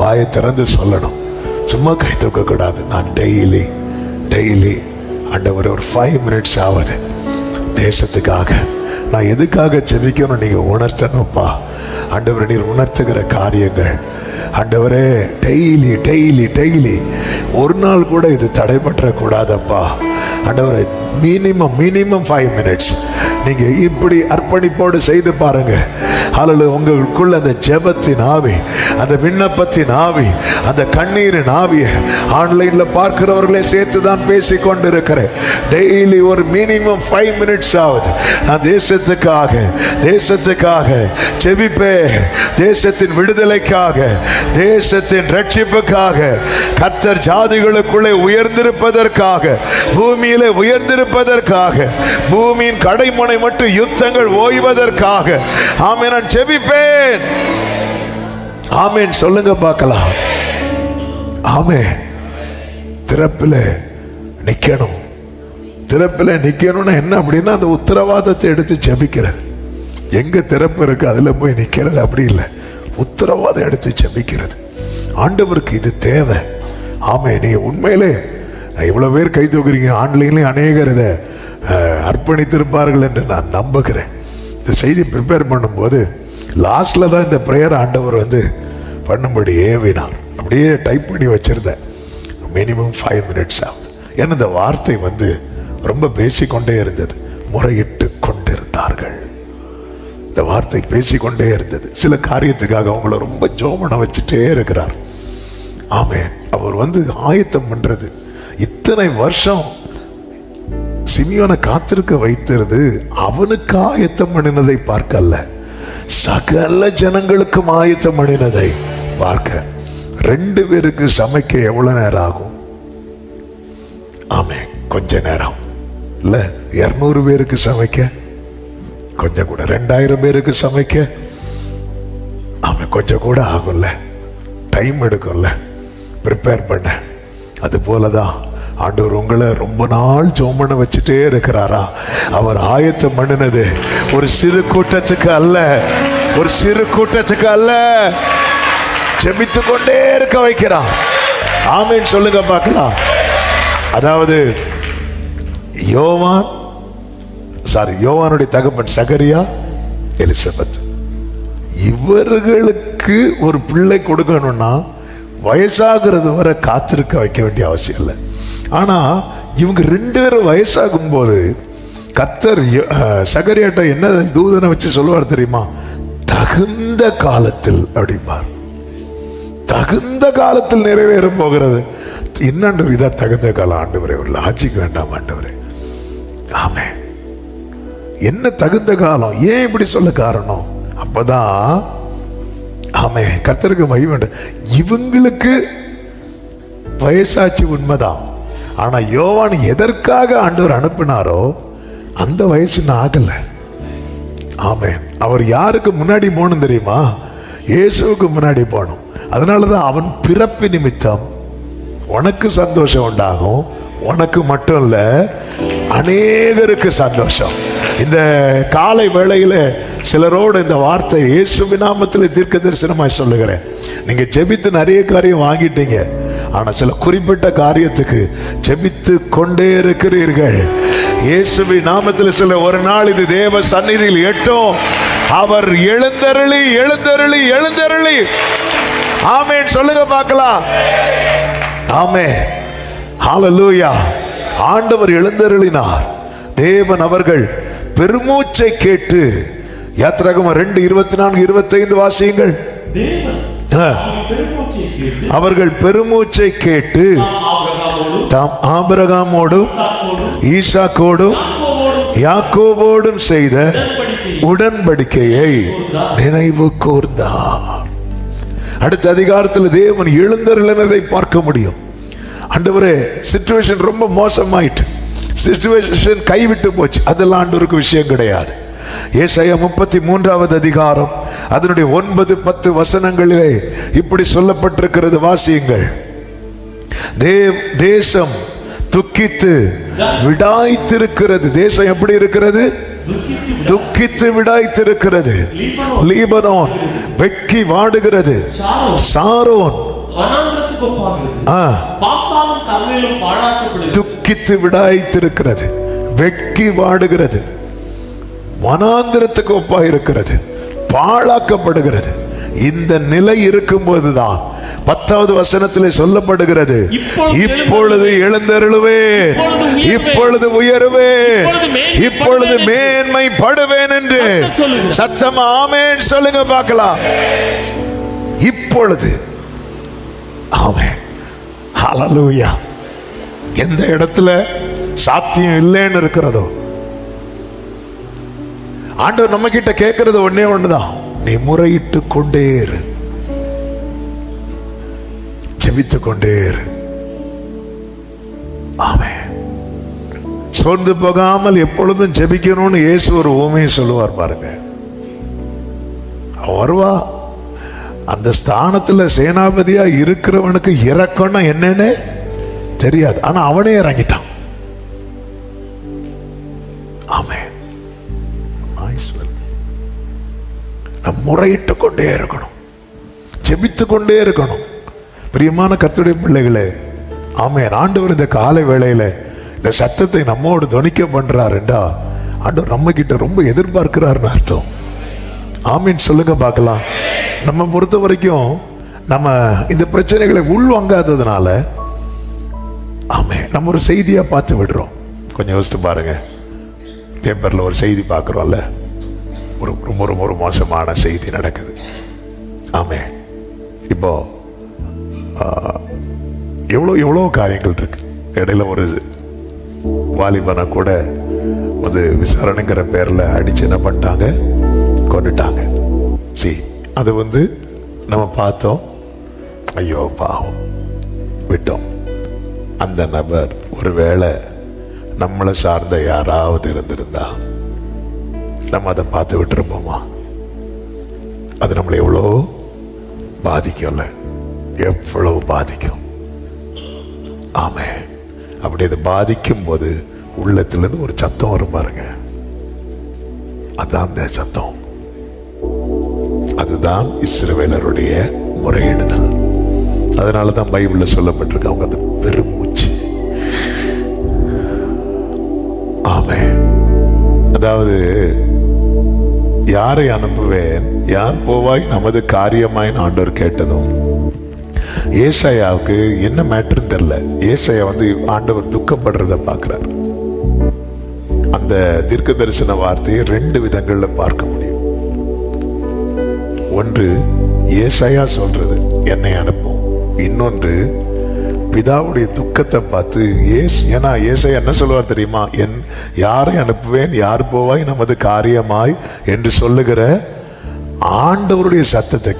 வாயை திறந்து சொல்லணும், சும்மா கை தூக்க கூடாது. நான் டெய்லி ஆண்டவர் ஒரு 5 minutes ஆவது தேசத்துக்காக நான் எதுக்காக ஜெபிக்கணும் நீங்க உணர்த்தணும்ப்பா. ஆண்டவரே, நீர் உணர்த்துகிற காரியங்கள் ஆண்டவரே டெய்லி ஒரு நாள் கூட இது தடைபற்ற கூடாதப்பா. ஆண்டவரே, மினிமம் 5 minutes நீங்க இப்படி அர்ப்பணிப்போடு செய்து பாருங்க. அல்லது உங்களுக்குள்ள அந்த ஜெபத்தின் ஆவி, அந்த விண்ணப்பத்தின் ஆவி, அந்த கண்ணீரின் ஆவிய ஆன்லைன்ல பார்க்கிறவர்களே சேர்த்து தான் பேசிக் கொண்டிருக்கிறேன். டெய்லி ஒரு மினிமம் 5 minutes ஆகுது நான் தேசத்துக்காக ஜெபிப்பே. தேசத்தின் விடுதலைக்காக, தேசத்தின் ரட்சிப்புக்காக, கர்த்தர் ஜாதிகளுக்குள்ளே உயர்ந்திருப்பதற்காக, பூமியிலே உயர்ந்திருப்பதற்காக, பூமியின் கடைமுனை மட்டும் யுத்தங்கள் ஓய்வதற்காக ஆமென் நான் ஜெபிப்பேன். ஆமென் சொல்லுங்க பார்க்கலாம். ஆமென். திறப்பில் நிக்கணும்னா என்ன அப்படின்னா, அந்த உத்தரவாதத்தை எடுத்து ஜெபிக்கிறது. எங்க திறப்பு இருக்கு அதுல போய் நிக்கிறது அப்படி இல்லை, உத்தரவாதம் எடுத்து ஜெபிக்கிறது. ஆண்டவருக்கு இது தேவை. ஆமே, நீங்க உண்மையிலே இவ்வளவு பேர் கை தூக்குறீங்க. ஆன்லைன்லயும் அநேகர் இதை அர்ப்பணித்திருப்பார்கள் என்று நான் நம்புகிறேன். இந்த செய்தி ப்ரிப்பேர் பண்ணும்போது லாஸ்ட்ல தான் இந்த பிரேயர் ஆண்டவர் வந்து பண்ணும்படி ஏவினார். அப்படியே டைப் பண்ணி வச்சிருந்தேன். மினிமம் 5 minutes ஆகுது. ஏன்னா இந்த வார்த்தை வந்து ரொம்ப பேசிக்கொண்டே இருந்தது. முறையிட்டு கொண்டிருந்தார்கள். இந்த வார்த்தை பேசிக்கொண்டே இருந்தது. சில காரியத்துக்காக அவங்கள ரொம்ப ஜோமனை வச்சுட்டே இருக்கிறார். ஆமென். அவர் வந்து ஆயத்தம் பண்றது, இத்தனை வருஷம் சிமியோனை காத்திருக்க வைத்திருது அவனுக்கு ஆயத்தம் பண்ணினதை பார்க்கல, சகல ஜனங்களுக்கும் ஆயத்தம் பண்ணினதை பார்க்க. 2 பேருக்கு சமைக்க எவ்வளவு நேரம் ஆகும்? ஆமே, கொஞ்ச நேரம் இல்ல. 200 பேருக்கு சமைக்க கொஞ்சம் கூட, 2000 பேருக்கு சமைக்க ஆமா கொஞ்சம் கூட ஆகும்ல, டைம் எடுக்கும்ல ப்ரிப்பேர் பண்ண. அது போலதான் ஆண்டவர் உங்களை ரொம்ப நாள் ஜோமனை வச்சுட்டே இருக்கிறாரா? அவர் ஆயத்தம் பண்ணினது ஒரு சிறு கூட்டத்துக்கு அல்ல, ஜெபித்து கொண்டே இருக்க வைக்கிறார். ஆமென் சொல்லுங்க பார்க்கலாம். அதாவது யோவானுடைய தகப்பன் சகரியா, எலிசபெத், இவர்களுக்கு ஒரு பிள்ளை கொடுக்கணும்னா வயசாகிறது வரை காத்திருக்க வைக்க வேண்டிய அவசியம் இல்லை. ஆனா இவங்க 2 பேரும் வயசாகும் போது கர்த்தர் சகரியாட்ட என்ன தூதனை வச்சு சொல்லுவார் தெரியுமா? தகுந்த காலத்தில் அப்படிம்பார். தகுந்த காலத்தில் நிறைவேற போகிறது. என்னண்டு இதான் தகுந்த காலம் ஆண்டவரே, ஒரு லாஜிக் வேண்டாம் ஆண்டவரே. ஆமென். என்ன தகுந்த காலம்? ஏன் இப்படி சொல்ல காரணம்? அப்பதான் ஆமென், கர்த்தருக்கு மகிமை. இவங்களுக்கு வயசாச்சு உண்மைதான். ஆனா யோவான் எதற்காக ஆண்டவர் அனுப்பினாரோ அந்த வயசு இன்னும் ஆகல. ஆமென். அவர் யாருக்கு முன்னாடி போகணும் தெரியுமா? இயேசுவுக்கு முன்னாடி போகணும். அதனாலதான் அவன் பிறப்பு நிமித்தம் உனக்கு சந்தோஷம் உண்டாகும். உனக்கு மட்டும் இல்ல, அநேகருக்கு சந்தோஷம். இந்த காலை வேளையில சிலரோடு இந்த வார்த்தை இயேசுவின் நாமத்தில் தீர்க்க தரிசனமாய் சொல்லுகிறேன். நீங்க ஜெபித்து நிறைய காரியம் வாங்கிட்டீங்க. ஆனா சில குறிப்பிட்ட காரியத்துக்கு ஜெபித்து கொண்டே இருக்கிறீர்கள். இயேசுவின் நாமத்தில் சில ஒரு நாள் இது தேவ சந்நிதியில் எட்டும். அவர் எழுந்தருளி எழுந்தருளி எழுந்தருளி ஆமென் சொல்லுங்க பார்க்கலாம். ஆமென், ஹல்லேலூயா. ஆண்டவர் எழுந்தருளினார். தேவன் அவர்கள் பெருமூச்சை கேட்டு, யாத்திராகமம் 2:24-25 வாசியுங்கள். அவர்கள் பெருமூச்சை கேட்டு தாம் ஆபிரகாமோடும் ஈசாக்கோடும் யாக்கோபோடும் செய்த உடன்படிக்கையை நினைவு கூர்ந்தார். அடுத்த அதிகாரத்தில் தேவன் எழுந்தருளினதை பார்க்க முடியும். ஆண்டவரே, சிச்சுவேஷன் ரொம்ப மோசமாயிட்டு, சிச்சுவேஷன் கைவிட்டு போச்சு, அதெல்லாம் ஆண்டவருக்கு விஷயம் கிடையாது. ஏசாயா 33வது அதிகாரம் அதனுடைய 9-10 வசனங்களிலே இப்படி சொல்லப்பட்டிருக்கிறது. வாசியுங்கள். தேசம் துக்கித்து விடாய்த்திருக்கிறது. தேசம் எப்படி இருக்கிறது? துக்கித்து விடாய்த்திருக்கிறது. லீபனோன் வெட்கி வாடுகிறது. சாரோன் துக்கித்து விடாய்த்திருக்கிறது, வெட்கி வாடுகிறது, வனாந்திரத்துக்கு ஒப்பா இருக்கிறது, பாழாக்கப்படுகிறது. இந்த நிலை இருக்கும்போதுதான் 10வது வசனத்தில் சொல்லப்படுகிறது, இப்பொழுது எழுந்தருளுவே, இப்பொழுது உயருவே, இப்பொழுது மேன்மைப்படுவேன் என்று சத்தமா ஆமென் சொல்லுங்க பார்க்கலாம். இப்பொழுது ஆமென், ஹல்லேலூயா. எந்த இடத்துல சாத்தியம் இல்லைன்னு இருக்கிறதோ ஆண்டவர் நம்ம கிட்ட கேட்கறது ஒன்னே ஒண்ணுதான், நீ முறையிட்டு கொண்டே இரு, ஜெபித்து கொண்டே இரு. ஆமென். சோர்ந்து போகாமல் எப்பொழுதும் ஜெபிக்கணும்னு இயேசு ஒரு உவமையை சொல்லுவார் பாருங்க. வருவா அந்த ஸ்தானத்துல சேனாபதியா இருக்கிறவனுக்கு இறக்கம்னா என்னன்னு தெரியாது, ஆனா அவனே இறங்கிட்டான். ஆமென். நம் முறையிட்டு கொண்டே இருக்கணும், ஜெபித்து கொண்டே இருக்கணும். பிரியமான கர்த்தருடைய பிள்ளைகளே, ஆமென். ஆண்டவர் இந்த காலை வேளையில இந்த சத்தத்தை நம்மோடு துணிக்க பண்றார் என்றா ஆண்டவர் நம்ம கிட்ட ரொம்ப எதிர்பார்க்கிறார்னு அர்த்தம். ஆமென் சொல்லுங்க பார்க்கலாம். நம்ம பொறுத்த வரைக்கும் நம்ம இந்த பிரச்சனைகளை உள்வாங்காததுனால ஆமென் நம்ம ஒரு செய்தியா பார்த்து விடுறோம். கொஞ்சம் யோசித்து பாருங்க. பேப்பர்ல ஒரு செய்தி பார்க்குறோம்ல, ஒரு ரொம்ப ஒரு மோசமான செய்தி நடக்குது. ஆமென். இப்போ எவ்வளோ காரியங்கள் இருக்கு. இடையில ஒரு வாலிபனை கூட வந்து விசாரணைங்கிற பேர்ல அடிச்சு என்ன பண்ணிட்டாங்க, கொண்டுட்டாங்க. அது வந்து நம்ம பார்த்தோம், ஐயோ பாவம், விட்டோம். அந்த நபர் ஒருவேளை நம்மளை சார்ந்த யாராவது இருந்திருந்தா நம்ம அதை பார்த்து விட்டுருப்போமா? அது நம்மளை எவ்வளோ பாதிக்கும்ல, எவ்வளவு பாதிக்கும். ஆமென். அப்படி அது பாதிக்கும் போது உள்ளத்திலிருந்து ஒரு சத்தம் வரும் பாருங்க, அதான் அந்த சத்தம். அதுதான் இஸ்ரவேலருடைய முறையிடுதல். அதனாலதான் பைபிள்ல சொல்லப்பட்டிருக்கு, அவங்க அது பெருமூச்சு. ஆமென். அதாவது யாரை அனுப்புவேன், யார் போவாய் நமது காரியமாய் ஆண்டவர் கேட்டதும் ஏசாயாவுக்கு என்ன மேட்டர்ன்னு தெரியல. ஏசாயா வந்து ஆண்டவர் துக்கப்படுறத பார்க்கிறார். அந்த தீர்க்க தரிசன வார்த்தையை 2 விதங்கள்ல பார்க்க முடியும். ஒன்று ஏசாயா சொல்றது, என்னை அனுப்பும். இன்னொன்று பிதாவுடைய துக்கத்தை பார்த்து ஏன்னா ஏசாயா என்ன சொல்லுவார் தெரியுமா? யாரை அனுப்புவேன், யார் போவாய் நமது காரியமாய் என்று சொல்லுகிற ஆண்டவருடைய சத்தத்தை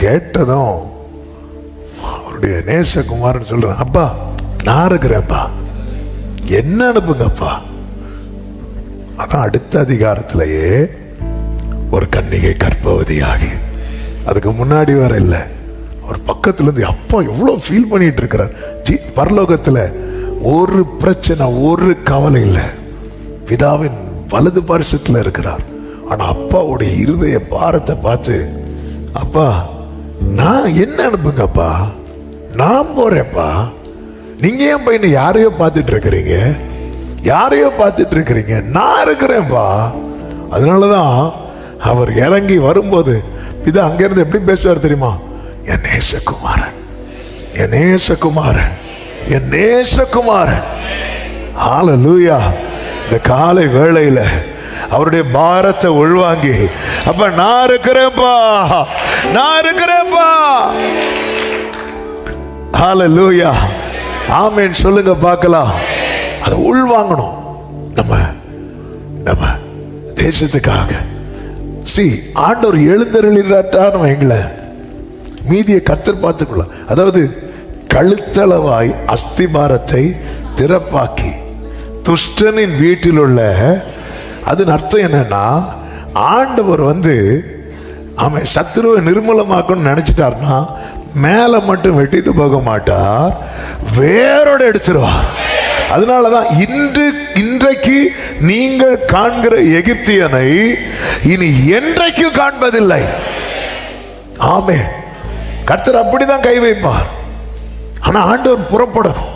கேட்டதும் அவருடைய நேசகுமாரன் சொல்றேன், அப்பா நான் இருக்கிறேன்ப்பா, என்ன அனுப்புங்கப்பா. அதான் அடுத்த அதிகாரத்திலேயே ஒரு கன்னிகை கர்ப்பவதியாகி, அதுக்கு முன்னாடி வர இல்லை, ஒரு பக்கத்துல இருந்து அப்பா எவ்வளவு ஃபீல் பண்ணிட்டு இருக்கிறார். பரலோகத்துல ஒரு பிரச்சனை, ஒரு கவலை இல்லை, பிதாவின் வலது பரிசத்துல இருக்கிறார். ஆனா அப்பாவுடைய இருதய பாரத்தை பார்த்து, அப்பா நான் என்ன அனுப்புங்கப்பா, நான் போறேன்ப்பா, நீங்க ஏன் பையனை யாரையோ பார்த்துட்டு இருக்கிறீங்க, யாரையோ பார்த்துட்டு இருக்கிறீங்க, நான் இருக்கிறேன்ப்பா. அதனாலதான் அவர் இறங்கி வரும்போது பிதா அங்கிருந்து எப்படி பேசுவார் தெரியுமா? என் நேசகுமாரன், என் நேசகுமாரன், என் நேசகுமாரன். ஹல்லேலூயா. இந்த காலை வேளையில அவருடைய பாரத்தை உள்வாங்கி, அப்ப நான் இருக்கிறேன்ப்பா, நான் இருக்கிறேன்ப்பா. ஹல்லேலூயா. ஆமென் சொல்லுங்க பார்க்கலாம். அதை உள்வாங்கணும் நம்ம தேசத்துக்காக. ஆண்டவர் எழுந்தருளிட்டான்னு வைங்களேன், மீதியை கர்த்தர் பார்த்துக்கொள்ள. அதாவது கழுத்தளவாய் அஸ்திபாரத்தை திறப்பாக்கி துஷ்டனின் வீட்டில் உள்ள, அதன் அர்த்தம் என்னன்னா, ஆண்டவர் அவன் சத்துருவை நிர்மூலமாக்கணும்னு நினைச்சிட்டார்னா மேல மட்டும் வெட்டிட்டு போக மாட்டார், வேரோட எடுத்துருவார். அதனாலதான் இன்றைக்கு நீங்கள் காண்கிற எகிப்தியனை இனி என்றைக்கும் காண்பதில்லை. ஆமென். கர்த்தர் அப்படிதான் கை வைப்பார். ஆனா ஆண்டவர் புறப்படணும்.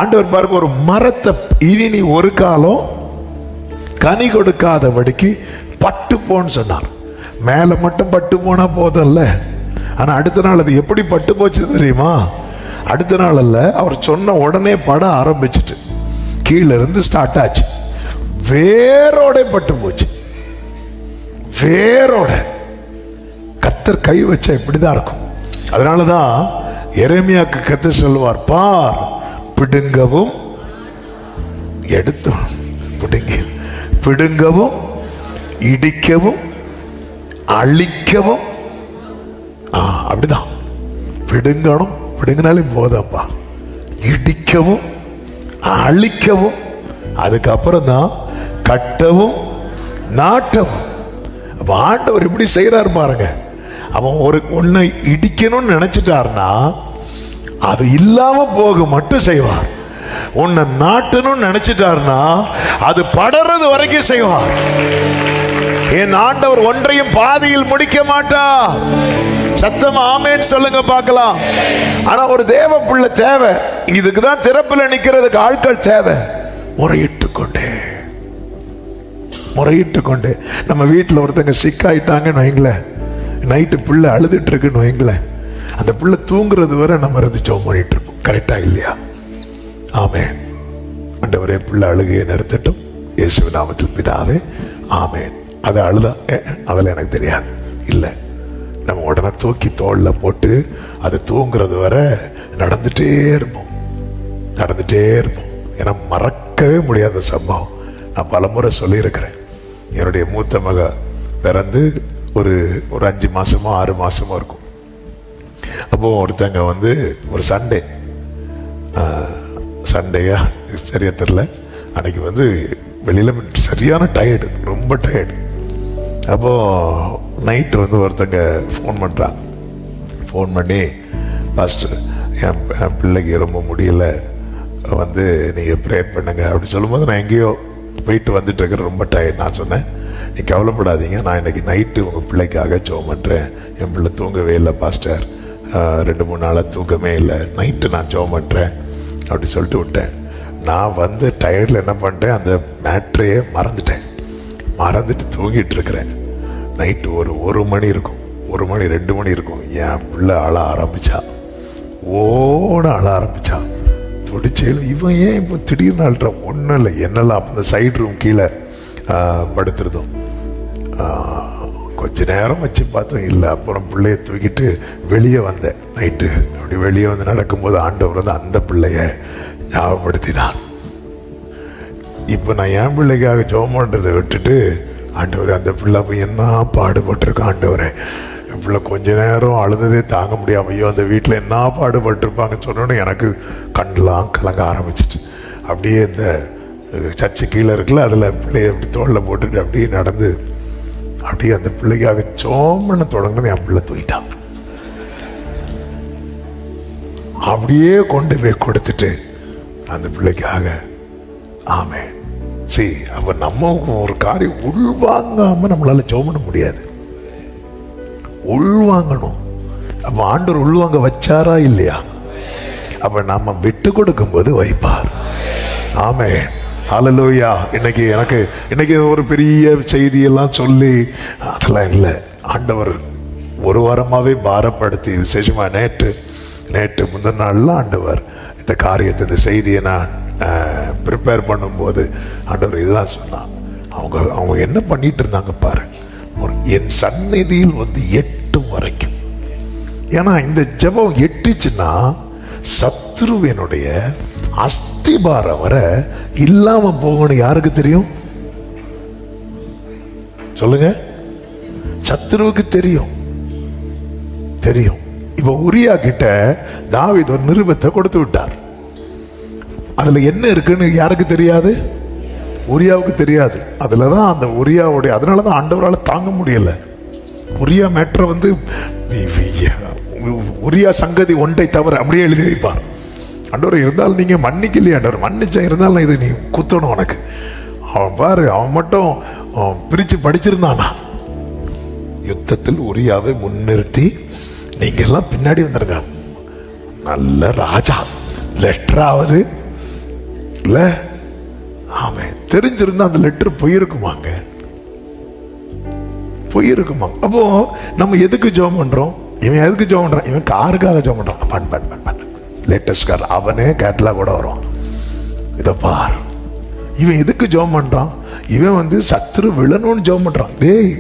ஆண்டவர் பாருங்க, ஒரு மரத்தை இனி ஒரு காலம் கனி கொடுக்காதபடிக்கு பட்டு போன்னு சொன்னார். மேல மட்டும் பட்டு போனா போதல்ல, ஆனா அடுத்த நாள் அது எப்படி பட்டு போச்சு தெரியுமா? அடுத்த நாள் அல்ல, அவர் சொன்ன உடனே பட ஆரம்பிச்சுட்டு கீழே இருந்து ஸ்டார்ட் ஆச்சு, வேரோட பட்டு போச்சு. வேரோட கர்த்தர் கை வச்சா இப்படிதான் இருக்கும். அதனாலதான் எரேமியாக்கு கர்த்தர் சொல்லுவார், பார் பிடுங்கவும் எடுத்தோம், பிடுங்கவும் இடிக்கவும் அழிக்கவும். அப்படிதான் பிடுங்கணும், பிடுங்கினாலே போதப்பா, இடிக்கவும் அழிக்கவும், அதுக்கப்புறம் தான் கட்டவும் நாட்டவும். அப்ப ஆண்டவர் இப்படி செய்யறாரு பாருங்க. அவன் ஒன்னை இடிக்கணும்னு நினைச்சிட்டார்னா அது இல்லாம போக மட்டும் செய்வார். உன்னை நாட்டணும்னு நினைச்சிட்டார்னா அது படறது வரைக்கும் செய்வார். என் ஆண்டவர் ஒன்றையும் பாதியில் முடிக்க மாட்டார். சத்தமா ஆமென் சொல்லுங்க பார்க்கலாம். ஆனா ஒரு தேவ பிள்ளை தேவை. இதுக்குதான் திறப்புல நிக்கிறதுக்கு ஆட்கள் தேவை. முறையிட்டு கொண்டே நம்ம வீட்டில் ஒருத்தங்க சிக்காயிட்டாங்கன்னு வைங்களேன், நைட்டு பிள்ளை அழுதுட்டு இருக்குன்னு வைங்களேன், அந்த பிள்ளை தூங்குறது வரை நம்ம இருந்து ஜெபம் பண்ணிட்டு இருப்போம். கரெக்டா இல்லையா? ஆமென். ஆண்டவரே பிள்ளை அழுகையை நிறுத்தட்டும் இயேசு நாமத்தில் பிதாவே ஆமென். அது அழுதா அதில் எனக்கு தெரியாது இல்லை, நம்ம உடனே தூக்கி தோல்ல போட்டு அது தூங்குறது வரை நடந்துட்டே இருப்போம். ஏன்னா மறக்கவே முடியாத சம்பவம். நான் பலமுறை சொல்லியிருக்கிறேன். என்னுடைய மூத்த மக பிறந்து ஒரு 5 மாசமோ 6 மாசமோ இருக்கும். அப்போ ஒருத்தங்க ஒரு சண்டேயா சரியா தெரியல, அன்னைக்கு வெளியில சரியான டயர்டு, ரொம்ப டயர்டு. அப்போ நைட்டு ஒருத்தங்க ஃபோன் பண்ணுறாங்க. ஃபோன் பண்ணி, பாஸ்டர் என் பிள்ளைக்கு ரொம்ப முடியல, நீங்கள் ப்ரேயர் பண்ணுங்க அப்படி சொல்லும்போது, நான் எங்கேயோ போயிட்டு வந்துட்டு இருக்கிறேன், ரொம்ப டயர்ட். நான் சொன்னேன், நீ கவலைப்படாதீங்க, நான் இன்னைக்கு நைட்டு உங்கள் பிள்ளைக்காக ஜெபம் பண்ணுறேன். என் பிள்ளை தூங்கவே இல்லை பாஸ்டர், 2-3 நாளாக தூக்கமே இல்லை, நைட்டு நான் ஜெபம் பண்ணுறேன் அப்படி சொல்லிட்டு விட்டேன். நான் டயர்டில் என்ன பண்ணிட்டேன், அந்த மேட்ரையே மறந்துட்டு தூங்கிட்டு இருக்கிறேன். நைட்டு ஒரு 1 மணி இருக்கும், 1 மணி 2 மணி இருக்கும். என் பிள்ளை அழ ஆரம்பிச்சா, அழ ஆரம்பிச்சா. துடிச்சேல், இவன் ஏன் இப்போ திடீர்னு அழுற? ஒன்றும் இல்லை, என்னெல்லாம் அந்த சைடு ரூம் கீழே படுத்துருந்தோம். கொஞ்ச நேரம் வச்சு பார்த்தோம், இல்லை. அப்புறம் பிள்ளைய தூக்கிட்டு வெளியே வந்தேன் நைட்டு. அப்படி வெளியே வந்து நடக்கும்போது ஆண்டவர் வந்து அந்த பிள்ளைய ஞாபகப்படுத்தினார். இப்போ நான் என் பிள்ளைக்காக ஜெபம் பண்ணுறதை விட்டுட்டு, ஆண்டவர் அந்த பிள்ளை போய் என்ன பாடுபட்டிருக்கோம் ஆண்டவரே, என் பிள்ளை கொஞ்ச நேரம் அழுததே தாங்க முடியாம, ஐயோ அந்த வீட்டில் என்ன பாடுபட்டிருப்பாங்கன்னு சொன்னோன்னு எனக்கு கண்ணெலாம் கலங்க ஆரம்பிச்சிட்டு, அப்படியே இந்த சர்ச்சு கீழே இருக்குல்ல, அதில் பிள்ளைய அப்படி தோளில் போட்டுட்டு அப்படியே நடந்து அப்படியே அந்த பிள்ளைக்காக சோமனை தொடங்குன்னு என் பிள்ளை தூக்கிட்டான். அப்படியே கொண்டு போய் கொடுத்துட்டு அந்த பிள்ளைக்காக. ஆமென். சரி, அப்ப நம்ம ஒரு காரியம் உள்வாங்காம நம்மளால ஜெபம் பண்ண முடியாது. உள்வாங்கணும். அப்ப ஆண்டவர் உள்வாங்க வச்சாரா இல்லையா? அப்ப நம்ம விட்டு கொடுக்கும் போது வைப்பார். ஆமென். ஹல்லேலூயா. இன்னைக்கு ஒரு பெரிய செய்தியெல்லாம் சொல்லி அதெல்லாம் இல்லை. ஆண்டவர் ஒரு வாரமாவே பாரப்படுத்தி, விசேஷமா நேற்று முந்தின நாள்ல ஆண்டவர் இந்த காரியத்தை, இந்த செய்தியை நான் ப்ரிப்பேர் பண்ணும்போது ஆண்டவர் இதுதான் சொன்னான். அவங்க என்ன பண்ணிட்டு இருந்தாங்க பாரு, என் சந்நிதியில் வந்து எட்டும் வரைக்கும். ஏன்னா இந்த ஜெபம் எட்டுச்சுன்னா சத்ருவினுடைய அஸ்திபாரம் வர இல்லாம போகணும். யாருக்கு தெரியும் சொல்லுங்க? சத்ருவுக்கு தெரியும். இப்ப உரியா கிட்ட தாவீது ஒரு நிருபத்தை கொடுத்து விட்டார். அதுல என்ன இருக்குன்னு யாருக்கு தெரியாது? உரியாவுக்கு தெரியாது. அதுலதான் அந்த உரியாவுடைய, அதனாலதான் ஆண்டவரால் தாங்க முடியல. உரியா மேட்டரை வந்து உரியா சங்கதி ஒன்றை தவிர அப்படியே எழுதி வைப்பார். ஆண்டவர் இருந்தாலும் நீங்க மன்னிக்கலையே ஆண்டவர், மன்னிச்சா இருந்தாலும் இது நீ குத்தணும் உனக்கு. அவன் பாரு, அவன் மட்டும் பிரிச்சு படிச்சிருந்தானா? யுத்தத்தில் உரியாவை முன்னிறுத்தி நீங்க எல்லாம் பின்னாடி வந்துருங்க, நல்ல ராஜா லெட்டராவது இல்ல. ஆமே, தெரிஞ்சிருந்தா அந்த லெட்டர் போயிருக்குமாங்க. அப்போ நம்ம எதுக்கு ஜெபம் பண்றோம்? இவன் எதுக்கு ஜெபம் பண்றான்? இவன் காருக்காக ஜெபம் பண்றான். லேட்டஸ்ட் கார், அவனே கேட்டலாக் கூட வரும். இதை பார், இவன் எதுக்கு ஜெபம் பண்றான்? இவன் வந்து சத்துரு விழணும்னு ஜெபம் பண்றான். டேய்,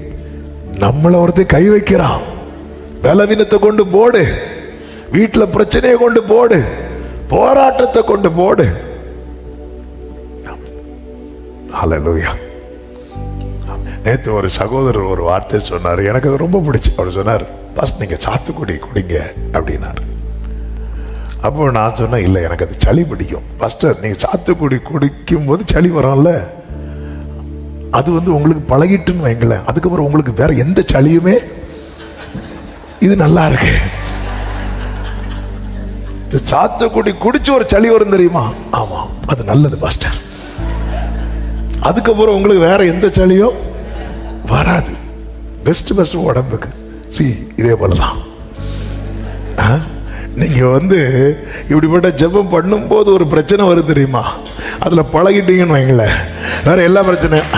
நம்மள ஒருத்தர் கை வைக்கிறான். பலவீனத்தை கொண்டு போடு, வீட்டுல பிரச்சனையை கொண்டு போடு, போராட்டத்தை கொண்டு போடு. ஹல்லேலூயா. நேற்று ஒரு சகோதரர் ஒரு வார்த்தை சொன்னார், எனக்கு அது ரொம்ப பிடிச்சி. அவர் சொன்னார், ஃபர்ஸ்ட் நீங்க சாத்துக்குடி குடிங்க அப்படின்னார். அப்போ நான் சொன்னேன், இல்லை எனக்கு அது சளி பிடிக்கும். ஃபர்ஸ்ட் நீங்க சாத்துக்குடி குடிக்கும் போது சளி வரும்ல, அது வந்து உங்களுக்கு பழகிட்டுன்னு வைங்களேன். அதுக்கப்புறம் உங்களுக்கு வேற எந்த சளியுமே இது நல்லா இருக்கு. சாத்துக்குடி குடிச்சு ஒரு சளி வரும் தெரியுமா? ஆமா, அது நல்லது பாஸ்டர். அதுக்கப்புறம் உங்களுக்கு வேற எந்த சளியும் வராது. பெஸ்ட் உடம்புக்கு. இதே போலதான் நீங்க வந்து இப்படிப்பட்ட ஜெபம் பண்ணும் போது ஒரு பிரச்சனை வரும் தெரியுமா? அதுல பழகிட்டீங்கன்னு வைங்களேன், வேற எல்லா பிரச்சனையும்.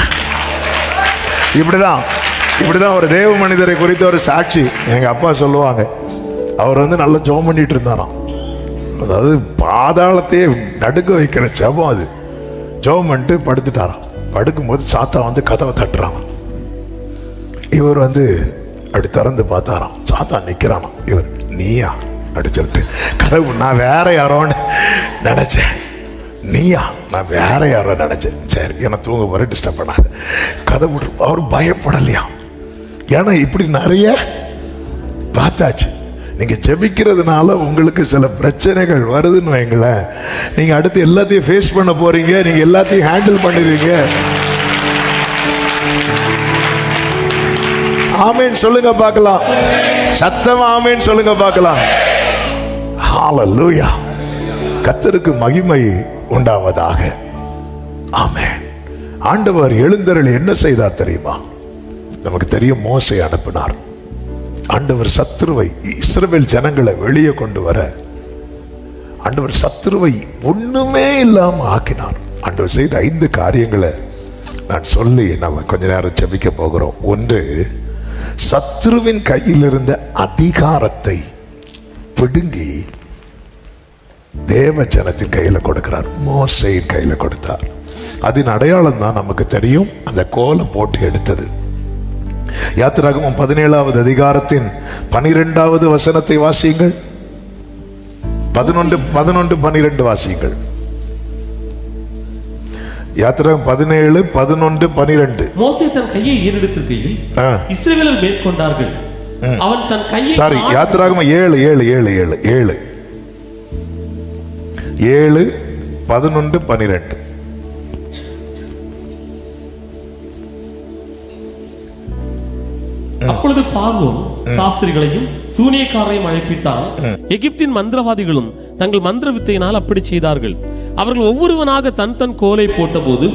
இப்படிதான் ஒரு தேவ மனிதரை குறித்த ஒரு சாட்சி எங்க அப்பா சொல்லுவாங்க. அவர் வந்து நல்லா ஜெபம் பண்ணிட்டு இருந்தாராம். அதாவது பாதாளத்தையே நடுக்க வைக்கிற ஜெபம் அது. ஜெபம் பண்ணிட்டு படுத்துட்டாராம். படுக்கும்போது சாத்தா வந்து கதவை தட்டுறான். இவர் வந்து அப்படி திறந்து பார்த்தாராம். சாத்தா நிக்கிறானா. இவர், நீயா அப்படி சொல்லிட்டு, கதவு, நான் வேற யாரோன்னு நினைச்சேன். நீயா? நான் வேற யாரோ நினைச்சேன். சரி, என்ன தூங்க போற, டிஸ்டர்ப் பண்ணாது, கதவு. அவர் பயப்படலையா? ஏன்னா இப்படி நிறைய பார்த்தாச்சு. நீங்க ஜெபிக்கிறதுனால உங்களுக்கு சில பிரச்சனைகள் வருதுன்னு வைங்களேன், நீங்க அடுத்து எல்லாத்தையும் ஃபேஸ் பண்ண போறீங்க, நீங்க எல்லாத்தையும் ஹேண்டில் பண்ணிடுவீங்க. ஆமேன் சொல்லுங்க பார்க்கலாம். சத்தமா ஆமேன் சொல்லுங்க பார்க்கலாம். ஹல்லேலூயா. கர்த்தருக்கு மகிமை உண்டாவதாக. ஆமென். ஆண்டவர் எழுந்தருளி என்ன செய்தார் தெரியுமா? நமக்கு தெரியும், மோசே அனுப்பினார். ஆண்டவர் சத்துருவை, இஸ்ரவேல் ஜனங்களை வெளியே கொண்டு வர ஆண்டவர் சத்துருவை ஒண்ணுமே இல்லாம ஆக்கினார். ஆண்டவர் செய்த 5 காரியங்களை நான் சொல்லி நம்ம கொஞ்ச நேரம் ஜெபிக்க போகிறோம். ஒன்று, சத்துருவின் கையில் இருந்த அதிகாரத்தை பிடுங்கி தேவ ஜனத்தின் கையில கொடுக்கிறார். மோசேயின் கையில கொடுத்தார். அதன் அடையாளம் தான் நமக்கு தெரியும், அந்த கோலை போட்டு எடுத்தது. யாத்திராகமம் 17வது அதிகாரத்தின் 12வது வசனத்தை வாசியுங்கள். 11, 12 வாசியுங்கள். யாத்திராகமம் 17, 11, 12.
மோசே தன் கையை ஏறெடுத்திருக்கையில் இஸ்ரவேலர் மேற்கொண்டார்கள். அவன் தன் கையை
சாரி, யாத்திராகமம் 7, 11, 12.
அப்பொழுது பார்வோன் சாஸ்திரிகளையும் சூனியக்காரரையும் அழைப்பித்தான். எகிப்தின் மந்திரவாதிகளும் தங்கள் மந்திர வித்தையினால் அப்படி செய்தார்கள். அவர்கள் ஒவ்வொருவனாக தன் தன் கோலை போட்ட போது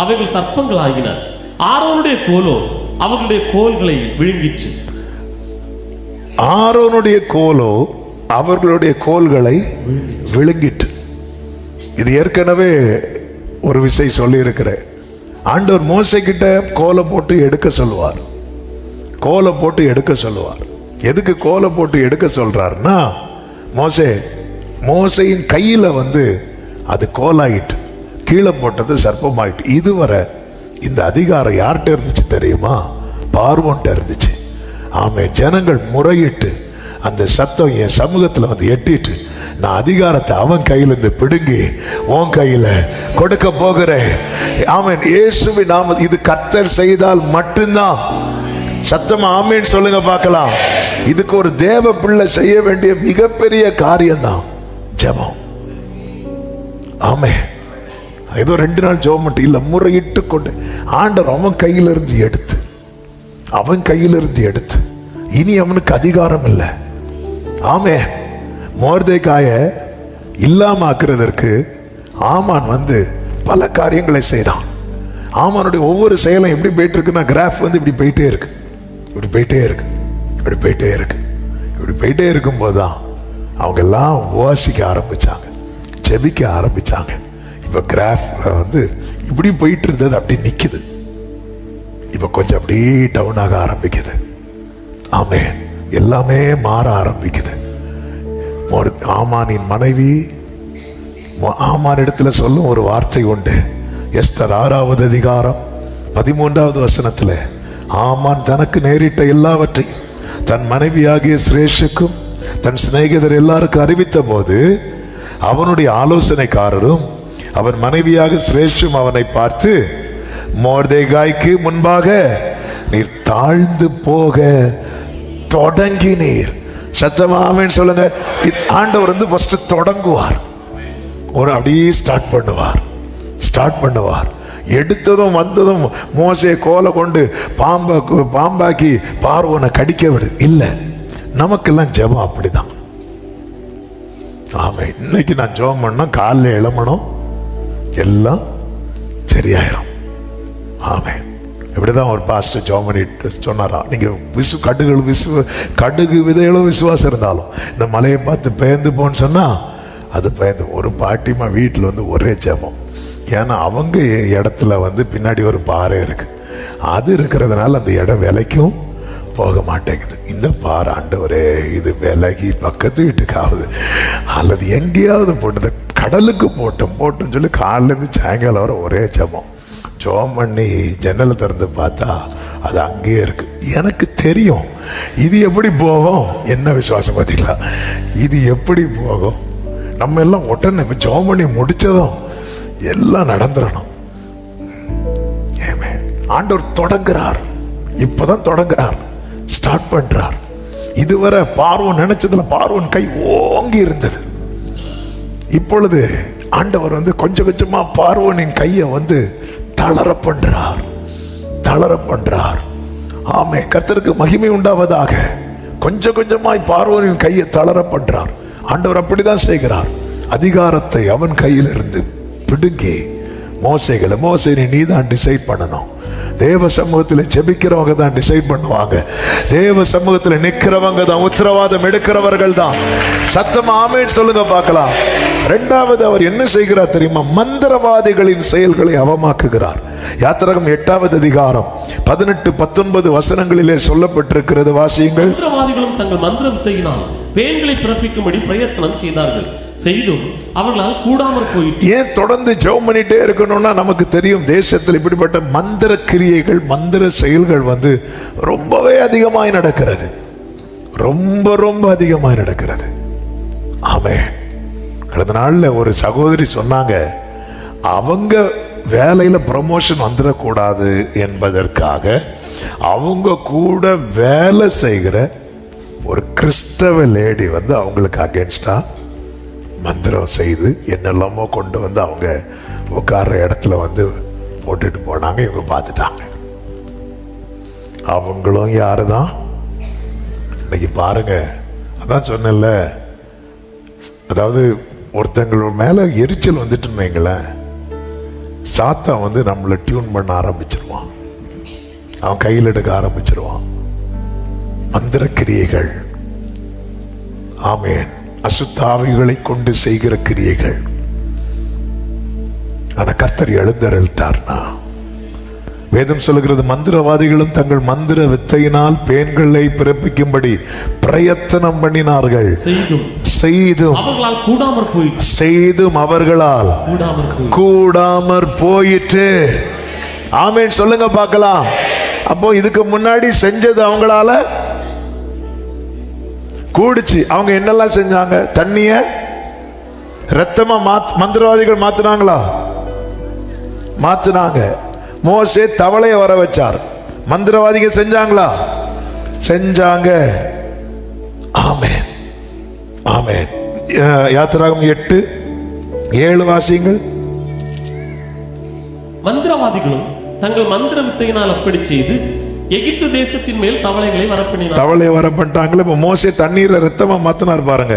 அவைகள் சர்ப்பங்கள் ஆகின. ஆரோனுடைய கோலோ அவர்களுடைய கோல்களை விழுங்கிற்று.
ஆரோனுடைய கோலோ அவர்களுடைய கோல்களை விழுங்கிட்டு. இது ஏற்கனவே ஒரு விஷயம் சொல்லி இருக்கிறேன். ஆண்டவர் மோசே கிட்ட கோலை போட்டு எடுக்க சொல்லுவார். கோலை போட்டு எடுக்க சொல்லுவார். எதுக்கு கோலை போட்டு எடுக்க சொல்றாருன்னா, மோசையின் கையில அது கோலாயிட்டு, கீழே போட்டது சர்ப்பமாயிட்டு. இதுவரை இந்த அதிகாரம் யார்கிட்ட இருந்துச்சு தெரியுமா? பார்வோன்ட்ட இருந்துச்சு. ஆமே, ஜனங்கள் முறையிட்டு அந்த சத்தம் என் சமூகத்தில் எட்டிட்டு, நான் அதிகாரத்தை அவன் கையிலிருந்து பிடுங்கி உன் கையில கொடுக்க போகிறேன். ஆமென். இயேசுவின் நாமம். இது கர்த்தர் செய்தால் மட்டும்தான். சத்தமா ஆமென் சொல்லுங்க பார்க்கலாம். இதுக்கு ஒரு தேவ பிள்ளை செய்ய வேண்டிய மிகப்பெரிய காரியம்தான் ஜெபம். ஆமென். ஏதோ 2 நாள் ஜெபம் மட்டும் இல்ல, முறையிட்டு கொண்டு ஆண்டவர் அவன் கையிலிருந்து எடுத்து இனி அவனுக்கு அதிகாரம் இல்லை. ஆமென். மோர்தேகாய இல்லாம ஆக்குறதற்கு ஆமான் பல காரியங்களை செய்தான். ஆமானுடைய ஒவ்வொரு செயலும் எப்படி போயிட்டு இருக்குன்னா, கிராஃப் இப்படி போயிட்டே இருக்கும்போது தான் அவங்க எல்லாம் வாசிக்க ஆரம்பிச்சாங்க, ஜெபிக்க ஆரம்பிச்சாங்க. இப்ப கிராஃப்ல இப்படி போயிட்டு இருந்தது அப்படி நிக்குது. இப்ப கொஞ்சம் அப்படி டவுன் ஆக ஆரம்பிக்குது. ஆமென். எல்லாமே மாற ஆரம்பிக்குது. ஆமானின் மனைவி ஆமான் இடத்துல சொல்லும் ஒரு வார்த்தை உண்டு. எஸ்தர் 6வது அதிகாரம் 13வது வசனத்துல, ஆமான் தனக்கு நேரிட்ட எல்லாவற்றையும் தன் மனைவியாகிய சிரேஷுக்கும் தன் சிநேகிதர் எல்லாருக்கும் அறிவித்த போது, அவனுடைய ஆலோசனைக்காரரும் அவன் மனைவியாக சிரேஷும் அவனை பார்த்து, மோர்தேகாய்க்கு முன்பாக நீர் தாழ்ந்து போக தொடங்கினீர். சத்தமா ஆமென் சொல்லுங்க. ஆண்டவர் ஃபர்ஸ்ட் தொடங்குவார், ஒரு அப்படியே ஸ்டார்ட் பண்ணுவார். எடுத்ததும் வந்ததும் மோசே கோலை கொண்டு பாம்பாக்கி பார்வோனை கடிக்க விடு இல்ல. நமக்கெல்லாம் ஜெபம் அப்படிதான். ஆமா, இன்னைக்கு நான் ஜெபம் பண்ணா காலைல எழுமணும், எல்லாம் சரியாயிரும். ஆமென். இப்படிதான் ஒரு பாஸ்டர் ஜெபம் பண்ணிட்டு சொன்னாரா, நீங்க கடுகு விதைகளும் விசுவாசம் இருந்தாலும் இந்த மலையை பார்த்து பெயர்ந்து போன்னு சொன்னா அது பெயர்ந்து. ஒரு பாட்டிமா வீட்டில் ஒரே ஜெபம். ஏன்னா அவங்க இடத்துல பின்னாடி ஒரு பாறை இருக்கு. அது இருக்கிறதுனால அந்த இடம் விலைக்கும் போக மாட்டேங்குது. இந்த பாறை ஆண்டவரே இது விலகி பக்கத்து வீட்டுக்காவது அல்லது எங்கேயாவது போட்டு கடலுக்கு போட்டோம்னு சொல்லி காலிலேருந்து சாயங்காலம் வர ஒரே ஜெபம் பண்ணி ஜன்னலை திறந்து பார்த்தா அது அங்கேயே இருக்கு. எனக்கு தெரியும் இது எப்படி போகும். என்ன விசுவாசம் பார்த்தீங்களா? இது எப்படி போகும்? நம்ம எல்லாம் உடனே ஜெபம் பண்ணி முடிச்சதும் எல்லாம் நடந்துடணும். ஆண்டவர் தொடங்குறார், இப்பதான் தொடங்குறார், ஸ்டார்ட் பண்றார். இதுவரை பார்வோன் நினைச்சதுல பார்வோன் கை ஓங்கி இருந்தது. இப்பொழுது ஆண்டவர் கொஞ்சம் கொஞ்சமா பார்வோனின் கையை தளர பண்றார். ஆமே, கர்த்தருக்கு மகிமை உண்டாவதாக. கொஞ்சம் கொஞ்சமாய் பார்வோனின் கையை தளர பண்றார். ஆண்டவர் அப்படிதான் செய்கிறார். அதிகாரத்தை அவன் கையிலிருந்து பிடுங்கி மோசே நீ தான் டிசைட் பண்ணணும். தேவ சமூகத்தில் ஜெபிக்கிறவங்க தான் டிசைட் பண்ணுவாங்க. தேவ சமூகத்தில் நிற்கிறவங்க தான் உத்தரவாதம் எடுக்கிறவர்கள் தான். சத்தமா ஆமென் சொல்லுங்க பார்க்கலாம். 2வது அவர் என்ன செய்கிறார் தெரியுமா? மந்திரவாதிகளின் செயல்களை அவமாக்குகிறார். யாத்திராகமம் 8வது அதிகாரம் 18, 19 வசனங்களிலே சொல்லப்பட்டிருக்கிறது. வாசியுங்கள்.
மந்திரவாதிகளும் தங்கள் மந்திர வித்தையினால் பேன்களை பிறப்பிக்கும்படி பிரயத்தனம் செய்தார்கள். செய்தும் அவர்களால் கூடாமற் போயிற்று.
ஏன் தொடர்ந்து ஜெபம் பண்ணிட்டே இருக்கணும்னா, நமக்கு தெரியும் தேசத்தில் இப்படிப்பட்ட மந்திர கிரியைகள், மந்திர செயல்கள் ரொம்பவே அதிகமாய் நடக்கிறது. ரொம்ப ரொம்ப அதிகமாய் நடக்கிறது. ஆமென். கடந்த நாள்ல ஒரு சகோதரி சொன்னாங்க, அவங்க வேலையில ப்ரமோஷன் வந்துடக்கூடாது என்பதற்காக அவங்க கூட வேலை செய்கிற ஒரு கிறிஸ்தவ லேடி அவங்களுக்கு அகேன்ஸ்டா மந்திரம் செய்து என்னெல்லாமோ கொண்டு அவங்க உட்கார்ற இடத்துல போட்டுட்டு போனாங்க. இவங்க பார்த்துட்டாங்க. அவங்களும் யாருதான் இன்னைக்கு பாருங்க. அதான் சொன்னேன்ல, அதாவது ஒருத்தங்களோட மேல எரிச்சல் வந்துட்டுன்னு வைங்களேன், சாத்தா நம்மளை டியூன் பண்ண ஆரம்பிச்சிருவான். அவன் கையில் எடுக்க ஆரம்பிச்சிருவான். மந்திர கிரியைகள், ஆமென், அசுத்தாவிகளை கொண்டு செய்கிற கிரியைகள். ஆனா கர்த்தர் எழுந்தருளிட்டார்னா, வேதம் சொல்லுகிறது, மந்திரவாதிகளும் தங்கள் மந்திர வித்தையினால் பேன்களை பிறப்பிக்கும்படி பிரயத்தனம் பண்ணினார்கள், செய்தும் அவர்களால் கூடாமற் போயிற்று. ஆமென் சொல்லுங்க பார்க்கலாம். அப்போ இதுக்கு முன்னாடி செஞ்சது அவங்களால கூடிச்சு. அவங்க என்னெல்லாம் செஞ்சாங்க? தண்ணிய ரத்தமா மந்திரவாதிகள் மாத்தினாங்களா? மாத்தினாங்க. மோசே தவளைய வர வச்சார். மந்திரவாதிகள் செஞ்சாங்களா? செஞ்சாங்க. ஆமென், ஆமென். யாத்திராகமம் 8:7 வாசியுங்கள்.
மந்திரவாதிகளும் தங்கள் மந்திர வித்தையினால் அப்படி செய்து எகிப்து தேசத்தின் மேல் தவளைகளை வரப்பண்ணினார். தவளை
வரப்பட்டாங்களே. இப்ப மோசே தண்ணீரை ரத்தமா மாத்தினார் பாருங்க.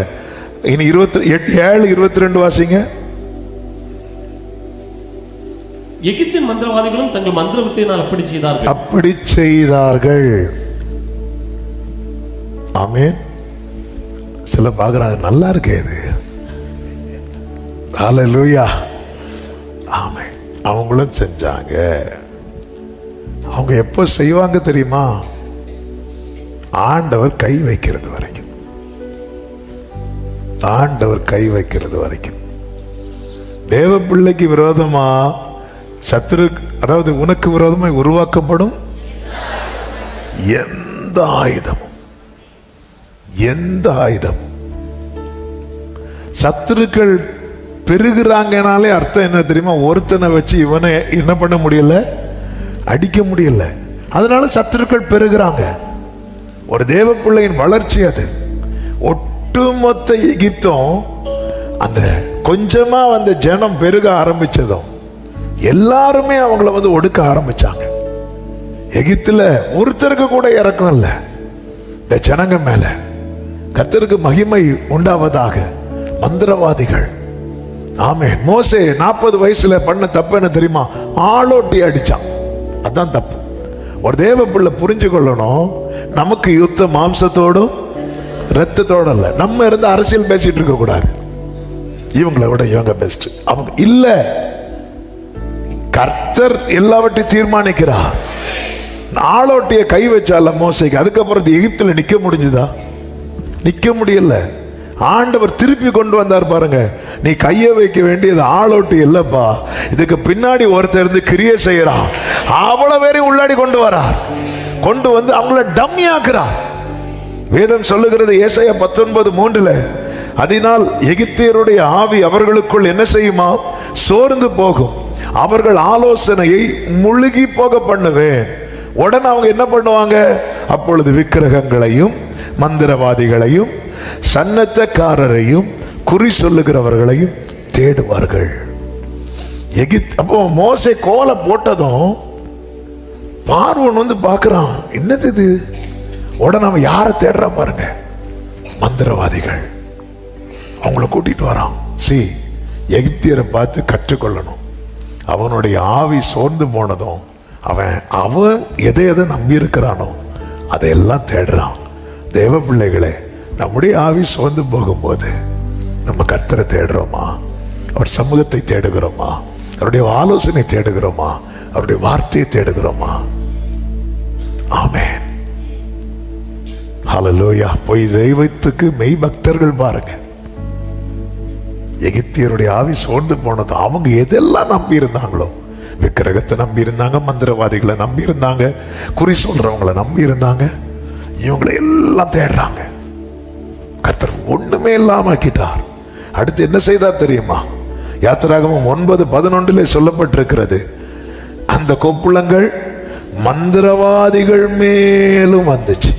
இனி 7:22 வாசிங்க.
எகிப்தின் மந்திரவாதிகளும் தங்கள் மந்திர வித்தையினால் அப்படி செய்தார்கள்.
ஆமென். சில பாக்குறாங்க, நல்லா இருக்கே இது. ஹல்லேலூயா. ஆமென். அவங்களும் செஞ்சாங்க. அவங்க எப்போ செய்வாங்க தெரியுமா? ஆண்டவர் கை வைக்கிறது வரைக்கும். ஆண்டவர் கை வைக்கிறது வரைக்கும். தேவ பிள்ளைக்கு விரோதமா சத்துரு, அதாவது உனக்கு விரோதமாய் உருவாக்கப்படும் எந்த ஆயுதமும் சத்துருக்கள் பெருகிறாங்கனாலே அர்த்தம் என்ன தெரியுமா? ஒருத்தனை வச்சு இவனை என்ன பண்ண முடியல, அடிக்க முடியல. அதனால சத்துருக்கள் பெருகிறாங்க. ஒரு தேவ பிள்ளையின் வளர்ச்சி அது. ஒட்டுமொத்த எகிப்தும் அந்த கொஞ்சமா ஜனம் பெருக ஆரம்பிச்சதும் எல்லாருமே அவங்கள ஒடுக்க ஆரம்பிச்சாங்க. எகிப்துல ஒருத்தருக்கு கூட இறக்கம் இல்லை. இந்த ஜனங்க மேல கர்த்தருக்கு மகிமை உண்டாவதாக மந்திரவாதிகள். ஆமென். மோசே 40 வயசுல பண்ண தப்பு என்ன தெரியுமா? ஆளோட்டி அடிச்சான். அதான் தப்பு. ஒரு தேவ பிள்ளை புரிஞ்சு கொள்ளணும், நமக்கு யுத்த மாம்சத்தோடும் ரத்தத்தோடு அல்ல. நம்ம இருந்து அரசியல் பேசிட்டு இருக்க கூடாது. இவங்களை விட இவங்க பெஸ்ட், அவங்க இல்ல. கர்த்தர் எல்லாவற்றையும் தீர்மானிக்கிறார். ஆளோட்டிய கை வச்சால மோசைக்கு, அதுக்கப்புறம் எகிப்துல நிக்க முடிஞ்சுதா? நிக்க முடியல. ஆண்டவர் திருப்பி கொண்டு வந்தார் பாருங்க. நீ கைய வைக்க வேண்டியது ஆளோட்டி இல்லப்பா, இதுக்கு பின்னாடி ஒருத்தர் இருந்து கிரியை செய்யறான். அவ்வளவு பேரை உள்ளாடி கொண்டு வரார். கொண்டு அவங்கள டம்மி ஆக்குறார். வேதம் சொல்லுகிறது ஏசாயா 19:3, அதனால் எகிப்தியருடைய ஆவி அவர்களுக்குள் என்ன செய்யுமா? சோர்ந்து போகும். அவர்கள் ஆலோசனையை முழுகி போக பண்ணுவேன். உடனே அவங்க என்ன பண்ணுவாங்க? அப்பொழுது விக்கிரகங்களையும் மந்திரவாதிகளையும் சன்னத்தக்காரரையும் குறி சொல்லுகிறவர்களையும் தேடுவார்கள். அப்போ மோசே கோலை போட்டதும் பார்வோன் பார்க்கிறான், என்னது இது? உடனே அவன் யாரை தேடுறா பாருங்க? மந்திரவாதிகள். அவங்கள கூட்டிட்டு வரான். எகிப்தியரை பார்த்து கற்றுக்கொள்ளணும். அவனுடைய ஆவி சோர்ந்து போனதும் அவன் எதை நம்பி இருக்கிறானோ அதையெல்லாம் தேடுறான். தேவ பிள்ளைகளே, நம்முடைய ஆவி சோர்ந்து போகும்போது நம்ம கர்த்தரை தேடுறோமா? அவர் சமூகத்தை தேடுகிறோமா? அவருடைய ஆலோசனை தேடுகிறோமா? அவருடைய வார்த்தையை தேடுகிறோமா? ஆமென். ஹல்லேலூயா. போய் தெய்வத்துக்கு மெய் பக்தர்கள் பாருங்க. எகிப்தியருடைய ஆவி சோர்ந்து போனது. அவங்க எதெல்லாம் நம்பி இருந்தாங்களோ, விக்கிரகத்தை நம்பி இருந்தாங்க, மந்திரவாதிகளை நம்பி இருந்தாங்க, குறி சொல்றவங்களை நம்பி இருந்தாங்க, இவங்களை எல்லாம் தேடுறாங்க. கர்த்தர் ஒண்ணுமே இல்லாம ஆக்கிட்டார். அடுத்து என்ன செய்தார் தெரியுமா? யாத்திராகமம் 9:11 சொல்லப்பட்டிருக்கிறது, அந்த கொப்புளங்கள் மந்திரவாதிகள் மேலும் வந்துச்சு.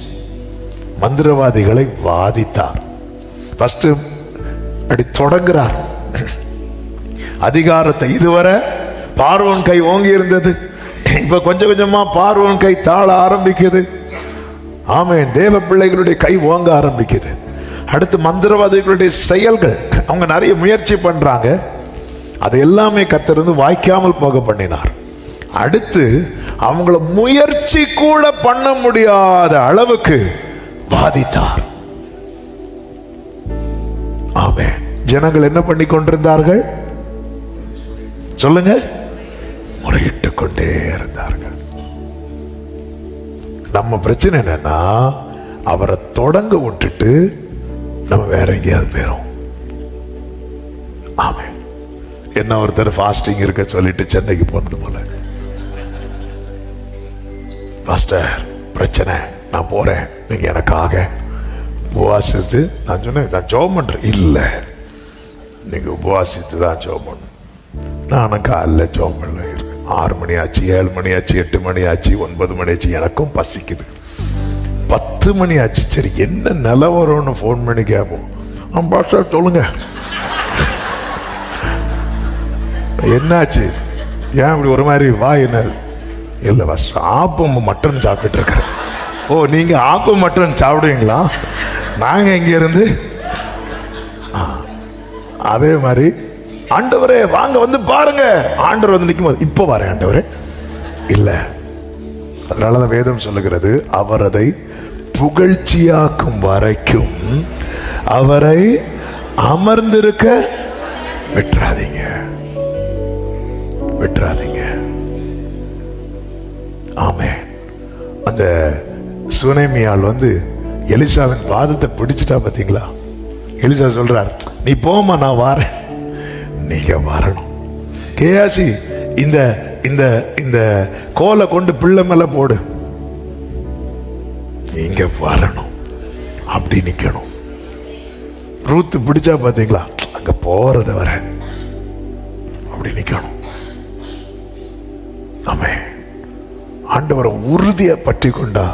மந்திரவாதிகளை வாதித்தார். ஃபர்ஸ்ட் அப்படி தொடங்குறார் அதிகாரத்தை. இதுவரை பார்வோன் கை ஓங்கி இருந்தது, இப்ப கொஞ்சம் கொஞ்சமா பார்வோன் கை தாழ ஆரம்பிக்குது. ஆமென். தேவ பிள்ளைகளுடைய கை ஓங்க ஆரம்பிக்குது. அடுத்து மந்திரவாதிகளுடைய செயல்கள், அவங்க நிறைய முயற்சி பண்றாங்க, அது எல்லாமே கர்த்தர் வந்து வாய்க்காமல் போக பண்ணினார். அடுத்து அவங்கள முயற்சி கூட பண்ண முடியாத அளவுக்கு வாதித்தார். ஆமென். ஜனங்கள் என்ன பண்ணி கொண்டிருந்தார்கள் சொல்லுங்க? முறையிட்டு கொண்டே இருந்தார்கள். நம்ம பிரச்சனை என்னன்னா, அவரை தொடங்க விட்டுட்டு நம்ம வேற எங்கேயாவது போயிரும். ஆமென். என்ன ஒருத்தர் ஃபாஸ்டிங் இருக்க சொல்லிட்டு சென்னைக்கு போனது போல, பாஸ்டர் பிரச்சனை, நான் போறேன், நீங்க எனக்காக உபவாசித்து. நான் சொன்னேன், நான் ஜெபம் பண்றேன். இல்லை, நீங்க உபவாசித்து தான் ஜெபம் பண்ணணும். நானும் காலைல ஜெபம் பண்ண 6 மணி ஆச்சு, 7 மணி ஆச்சு, 8 மணி ஆச்சு, 9 மணி ஆச்சு, எனக்கும் பசிக்குது. 10 மணி ஆச்சு. சரி என்ன நிலவரம்னு ஃபோன் பண்ணி கேட்போம். பாஸ்டர் சொல்லுங்க, என்னாச்சு, ஏன் இப்படி ஒரு மாதிரி வா? என்ன? இல்லை பாஸ்டர், ஆப்பம் மட்டன் சாப்பிட்டு இருக்கிறேன். ஓ, நீங்க ஆப்பம் மட்டன் சாப்பிடுவீங்களா? நாங்க இங்க இருந்து அதே மாதிரி, ஆண்டவரே வாங்க வந்து பாருங்க. ஆண்டவர் வந்து நிற்கும் போது, இப்ப வரேன் ஆண்டவரே. இல்லை, அதனாலதான் வேதம் சொல்லுகிறது, அவர் அதை புகழ்ச்சியாக்கும் வரைக்கும் அவரை அமர்ந்திருக்க விட்டுறாதீங்க, விட்டுறாதீங்க. ஆமென். அந்த சுனேமியால் வந்து எலிசாவின் பாதத்தை பிடிச்சிட்டா பாத்தீங்களா? எலிசா சொல்றார், நீ போமா, நான் வாரேன், நீங்க வரணும். கேயாசி, இந்த இந்த இந்த கோலை கொண்டு பிள்ளை மேல போடு, நீங்க வரணும், அப்படி நிக்கணும். ரூத்து பிடிச்சா பாத்தீங்களா? அங்க போறத வர அப்படி நிக்கணும். ஆமே. ஆண்டவரை உறுதியை பற்றி கொண்டா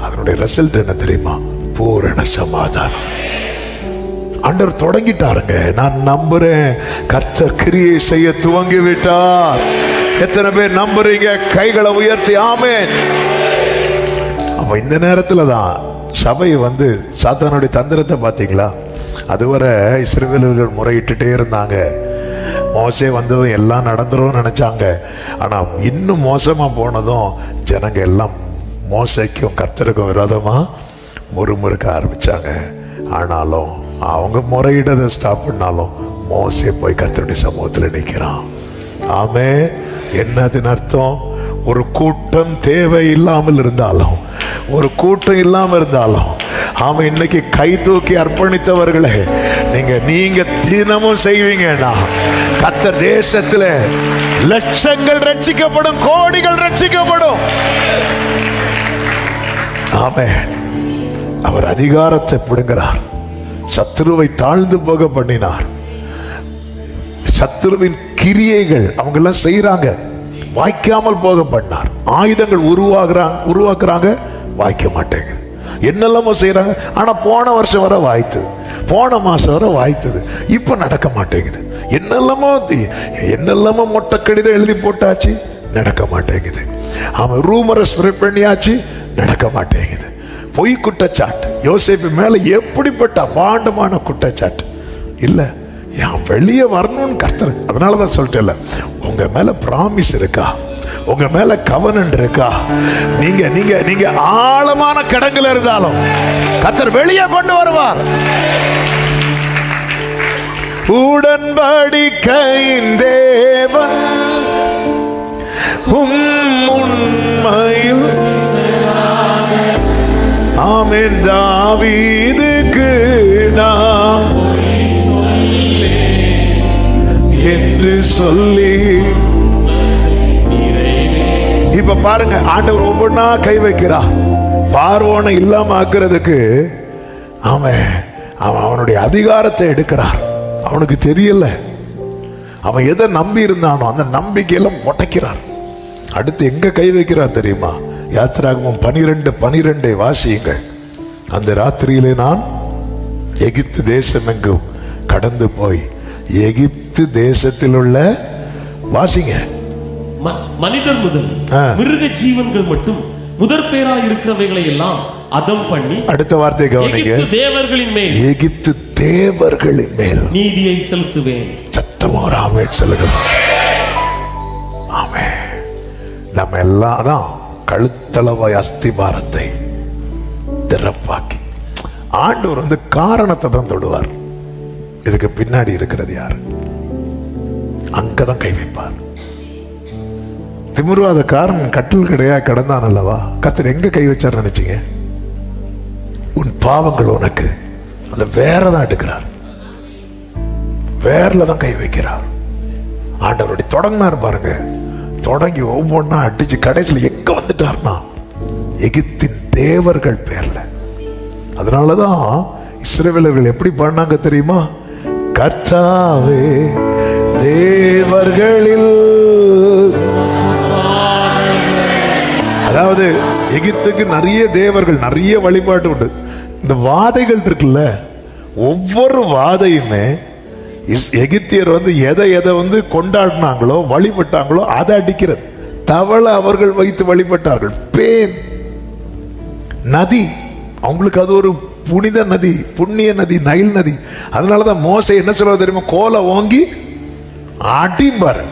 அதனுடைய ரிசல்ட் என்ன தெரியுமா? பூரண சமாதானம். ஆண்டவர் தொடங்கிட்டாருங்க. நான் நம்புறேன், கர்த்தர் கிரியை செய்ய துவங்கி விட்டார். எத்தனை பேர் நம்புறீங்க? கைகளை உயர்த்தி ஆமென். அப்ப இந்த நேரத்துல தான் சபை வந்து சாத்தானுடைய தந்திரத்தை பார்த்தீங்களா? அதுவரை இஸ்ரவேலர்கள் முறையிட்டுட்டே இருந்தாங்க. மோசே வந்ததும் எல்லாம் நடந்துரும் நினைச்சாங்க. ஆனா இன்னும் மோசமா போனதும் ஜனங்க எல்லாம் மோசைக்கும் கர்த்தருக்கும் விரோதமா முறுமுறுக்க ஆரம்பிச்சாங்க. ஆனாலும் அவங்க முறையிடதை ஸ்டாப் பண்ணாலும் மோசே போய் கர்த்தருடைய சமூகத்தில் நிற்கிறான். ஆமே. என்னதுன்னு அர்த்தம்? ஒரு கூட்டம் தேவை இல்லாமல் இருந்தாலும், ஒரு கூட்டம் இல்லாமல் இருந்தாலும், ஆமா, இன்னைக்கு கை தூக்கி அர்ப்பணித்தவர்களே, நீங்க தினமும் செய்வீங்கன்னா கர்த்தர் தேசத்துல லட்சங்கள் ரட்சிக்கப்படும், கோடிகள் ரட்சிக்கப்படும். ஆமே. அவர் அதிகாரத்தை பிடுங்கிறார், சத்துருவை தாழ்ந்து போக பண்ணினார். சத்துருவின் கிரியைகள் அவங்க எல்லாம் செய்யறாங்க, வாய்க்காமல் போக பண்ணார். ஆயுதங்கள் உருவாக்குறாங்க, வாய்க்க மாட்டேங்குது. என்னெல்லாமோ செய்யறாங்க, ஆனா போன வருஷம் வரை வாய்த்தது, போன மாசம் வரை வாய்த்தது, இப்ப நடக்க மாட்டேங்குது. என்னெல்லாமோ மொட்டை கடிதம் எழுதி போட்டாச்சு, நடக்க மாட்டேங்குது. அவன் ரூமரை ஸ்ப்ரெட் பண்ணியாச்சு, நடக்க மாட்டேங்குது. பொய் குற்றச்சாட்டு யோசேப்பு மேல எப்படிப்பட்ட அபாண்டமான குற்றச்சாட்டு இல்ல, என் வெளியே வரணும்னு கர்த்தர். அதனாலதான் சொல்லிட்டேன்ல, உங்க மேல பிராமிஸ் இருக்கா, உங்க மேல கவனன் இருக்கா, நீங்க நீங்க நீங்க ஆழமான கடங்குல இருந்தாலும் கர்த்தர் வெளியே கொண்டு வருவார். உடன்படிக்கையின் தேவன் உண்மையில் ஆமென். தாவீதுக்கு நாம் என்று சொல்லி. இப்ப பாருங்க, ஆண்டவர் ஒவ்வொன்னா கை வைக்கிறா. பார்வோனை இல்லாம ஆக்குறதுக்கு அவனுடைய அதிகாரத்தை எடுக்கிறார். அவனுக்கு தெரியல, அவன் எதை நம்பி இருந்தானோ அந்த நம்பிக்கையெல்லாம் உடைக்கிறார். அடுத்து எங்க கை வைக்கிறார் தெரியுமா? யாத்திராகமம் 12:12 வாசியுங்கள். அந்த ராத்திரியிலே நான் எகிப்து தேசம் எங்கும் கடந்து போய் எகிப்து தேசத்தில் உள்ள, வாசிங்க,
மனிதர் முதல் மிருக ஜீவன்கள் மட்டும் முதற் பேரா இருக்கிறவைகளை எல்லாம் அதம் பண்ணி. அடுத்த வார்த்தை கவனிங்க. தேவர்களின் மேல், எகிப்து தேவர்களின் மேல் நீதியை செலுத்துவேன். சத்தமா ஆமென் சொல்லுங்க. ஆமென். நம்ம எல்லாம் தான் கழுத்தளவாய் அஸ்திபாரத்தை திறப்பாக்கி, ஆண்டவர் காரணத்தை தான் தொடுவார். இதுக்கு பின்னாடி இருக்கிறது யார்? அங்கதான் கை வைப்பார். திமிருவாத காரணம் கட்டில் கிடையா கிடந்தான் அல்லவா? கர்த்தர் எங்க கை வச்சார் நினைச்சீங்க? உன் பாவங்கள் உனக்கு அந்த வேறதான் எடுக்கிறார், வேறல தான் கை வைக்கிறார். ஆண்டவருடைய தொடங்கினார் பாருங்க. தொடங்கி ஒவ்வொன்னா அடிச்சு கடைசியில் எங்க வந்துட்டார்னா எகிப்தின் தேவர்கள் பேர்ல. அதனாலதான் இஸ்ரவேலர்கள் எப்படி பண்ணாங்க தெரியுமா? கர்த்தாவே தேவர்களில், அதாவது எகிப்துக்கு நிறைய தேவர்கள், நிறைய வழிபாடு உண்டு. இந்த வாதைகள் இருக்குல்ல, ஒவ்வொரு வாதையுமே எகிப்தியர் எதை கொண்டாடினாங்களோ வழிபட்டாங்களோ அதை அடிக்கிறது. தவளை அவர்கள் வைத்து வழிபட்டார்கள். பேன், நதி, அவங்களுக்கு அது ஒரு புனித நதி, புண்ணிய நதி, நைல் நதி. அதனாலதான் மோசே என்ன சொல்ல தெரியுமா? கோலை ஓங்கி அடிப்பார்.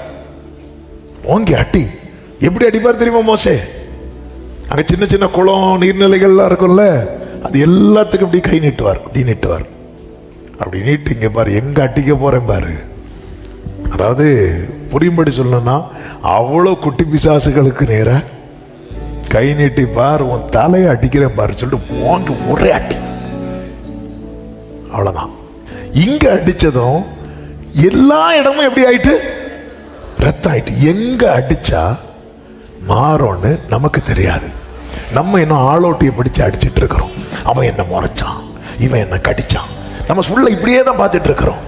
ஓங்கி அடி. எப்படி அடிப்பார் தெரியுமா மோசே? அங்க சின்ன சின்ன குளம், நீர்நிலைகள்லாம் இருக்கும்ல, அது எல்லாத்துக்கும் இப்படி கை நீட்டுவார். அப்படி நீட்டுவார். அப்படி நீட்டு, இங்க பாரு எங்க அடிக்க போறேன் பாரு. அதாவது புரியும்படி சொல்லணும்னா, அவ்வளோ குட்டி பிசாசுகளுக்கு நேர கை நீட்டி பார், உன் தலையை அடிக்கிறேன் பாரு சொல்லிட்டு ஓங்கி ஒரே அடி. அவ்வளவுதான். இங்க அடிச்சதும் எல்லா இடமும் எப்படி ஆயிட்டு? ரத்தம் ஆயிட்டு. எங்க அடிச்சா மாறோன்னு நமக்கு தெரியாது. நம்ம இன்னும் ஆளோட்டியை பிடிச்சு அடிச்சிட்டு இருக்கிறோம். அவன் என்ன முறைச்சான், இவன் என்ன கடிச்சான், நம்ம சொல்ல இப்படியே தான் பார்த்துட்டு இருக்கிறோம்.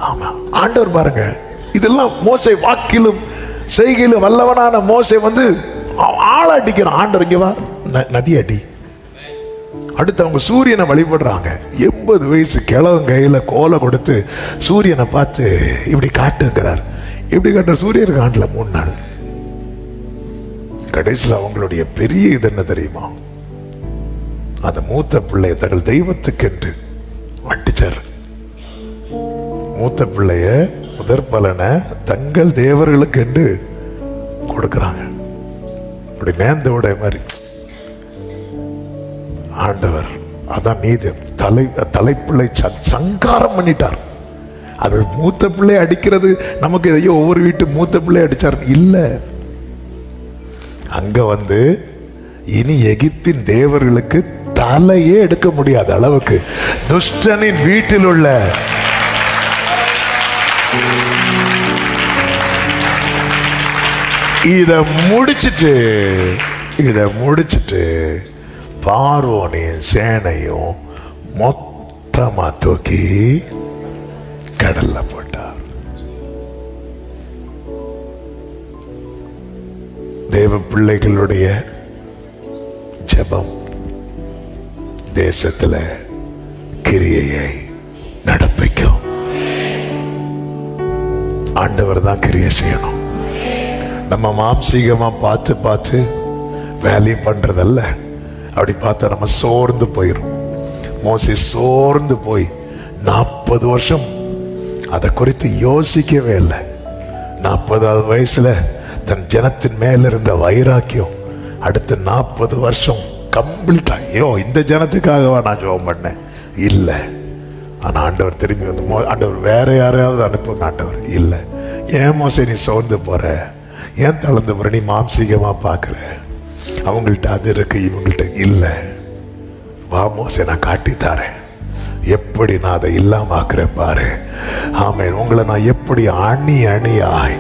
ஆமா, ஆண்டவர் பாருங்க, இதெல்லாம் மோசே வாக்கிலும் செய்கையிலும் வல்லவனான மோசே ஆள அடிக்கிறான். ஆண்டவர் இங்க வா, நதி அடி. அடுத்து அவங்க சூரியனை வழிபடுறாங்க. 80 வயசு கிழவன் கையில கோலை கொடுத்து சூரியனை பார்த்து இப்படி காட்டுங்கிறார். இப்படி காட்டுற சூரியன் காட்டல 3 நாள். கடைசியில் அவங்களுடைய பெரிய இது என்ன தெரியுமா? அந்த மூத்த பிள்ளைய தங்கள் தெய்வத்துக்கென்று அடிச்சார். மூத்த பிள்ளைய முதற் பலனை தங்கள் தேவர்களுக்கு என்று கொடுக்கிறாங்க. அப்படி மேந்த விட மாதிரி ஆண்டவர் அதான் நீதி தலைப்பிள்ளை சங்காரம் பண்ணிட்டார். அது மூத்த பிள்ளை அடிக்கிறது நமக்கு ஐயோ ஒவ்வொரு வீட்டு மூத்த பிள்ளை அடிச்சார் இல்ல. அங்க இனி எகிப்தின் தேவர்களுக்கு தலையே எடுக்க முடியாத அளவுக்கு துஷ்டனின் வீட்டில் உள்ள இத முடிச்சிட்டு பார்வோனையும் சேனையும் மொத்தமா தூக்கி கடல்ல போட்டார். தேவ பிள்ளைகளுடைய ஜெபம் தேசத்துல கிரியையை நடப்பிக்கும். ஆண்டவர் தான் கிரியை செய்யணும். நம்ம மாம்சீகமா பார்த்து வேலை பண்றதல்ல. அப்படி பார்த்தா நம்ம சோர்ந்து போயிடும். மோசே சோர்ந்து போய் 40 வருஷம் அதை குறித்து யோசிக்கவே இல்லை. 40வது வயசுல தன் ஜனத்தின் மேல இருந்த வைராக்கியம் அடுத்த 40 வருஷம் கம்ப்ளீட்டா ஐயோ இந்த ஜனத்துக்காகவா நான் ஜெபம் பண்ணேன் இல்லை. ஆனா ஆண்டவர் திரும்பி ஆண்டவர் வேற யாரையாவது அனுப்புங்க. ஆண்டவர் இல்லை, ஏன் மோசே நீ சோர்ந்து போற, ஏன் தளர்ந்து போற, நீ மாம்சீகமா பாக்குற, அவங்கள்ட்ட அது இருக்கு இவங்கள்ட்ட இல்லை, வா மோசே நான் காட்டி தரேன்.
எப்படி நான் அதை இல்லாமக்கிறேன் பாரு. ஆமென். உங்களை நான் எப்படி அணி அணியாய்,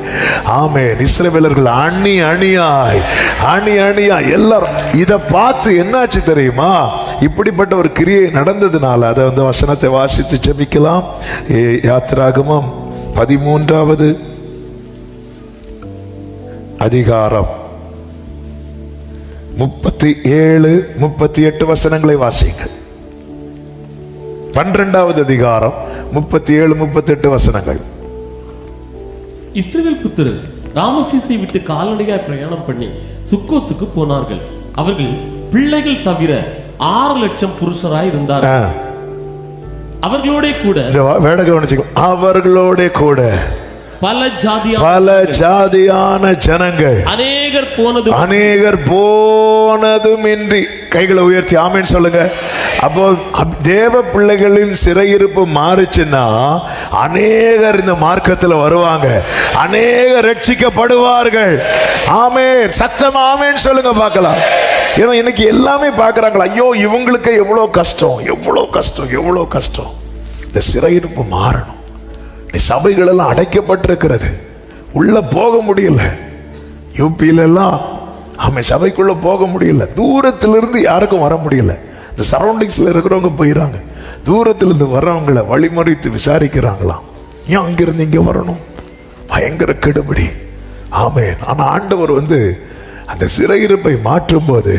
ஆமென், இஸ்ரவேலர்கள் அணி அணியாய் எல்லாரும் இதை பார்த்து என்னாச்சு தெரியுமா? இப்படிப்பட்ட ஒரு கிரியை நடந்ததுனால அதை வசனத்தை வாசித்து ஜெபிக்கலாம். யாத்திராகமம் 13வது அதிகாரம் 37, 38 வசனங்களை வாசிங்கள். 12வது அதிகாரம் 37, 38 வசனங்கள்.
இஸ்ரவேல் புத்திரர் ராமசீசை விட்டு கால்நடையாய் பிரயாணம் பண்ணி சுக்கோத்துக்கு போனார்கள். அவர்கள் பிள்ளைகள் தவிர 6 லட்சம் புருஷராய் இருந்தார்கள். அவர்களோட கூட அவர்களோட கூட பல ஜாதியான ஜனங்கள் அநேகர் போனதும் இன்றி. கைகளை உயர்த்தி ஆமென் சொல்லுங்க. அப்போ தேவ பிள்ளைகளின் சிறையிருப்பு மாறுச்சுன்னா அநேகர் இந்த மார்க்கத்தில் வருவாங்க, அநேகர் ரட்சிக்கப்படுவார்கள். ஆமென். சத்தம் ஆமென் சொல்லுங்க பார்க்கலாம். ஏன்னா இன்னைக்கு எல்லாமே பார்க்குறாங்களா, ஐயோ இவங்களுக்கு எவ்வளோ கஷ்டம், எவ்வளோ கஷ்டம், எவ்வளோ கஷ்டம். இந்த சிறையிருப்பு மாறணும். நீ சபைகள் எல்லாம் அடைக்கப்பட்டிருக்கிறது, உள்ள போக முடியல. யூபியில எல்லாம் ஆமாம் சபைக்குள்ள போக முடியல. தூரத்திலிருந்து யாருக்கும் வர முடியல. இந்த சரௌண்டிங்ஸ்ல இருக்கிறவங்க போயிடறாங்க, தூரத்திலிருந்து வர்றவங்களை வழிமறித்து விசாரிக்கிறாங்களாம். ஏன் அங்கிருந்து இங்கே வரணும்? பயங்கர கெடுபடி. ஆமென். ஆனால் ஆண்டவர் அந்த சிறையிருப்பை மாற்றும் போது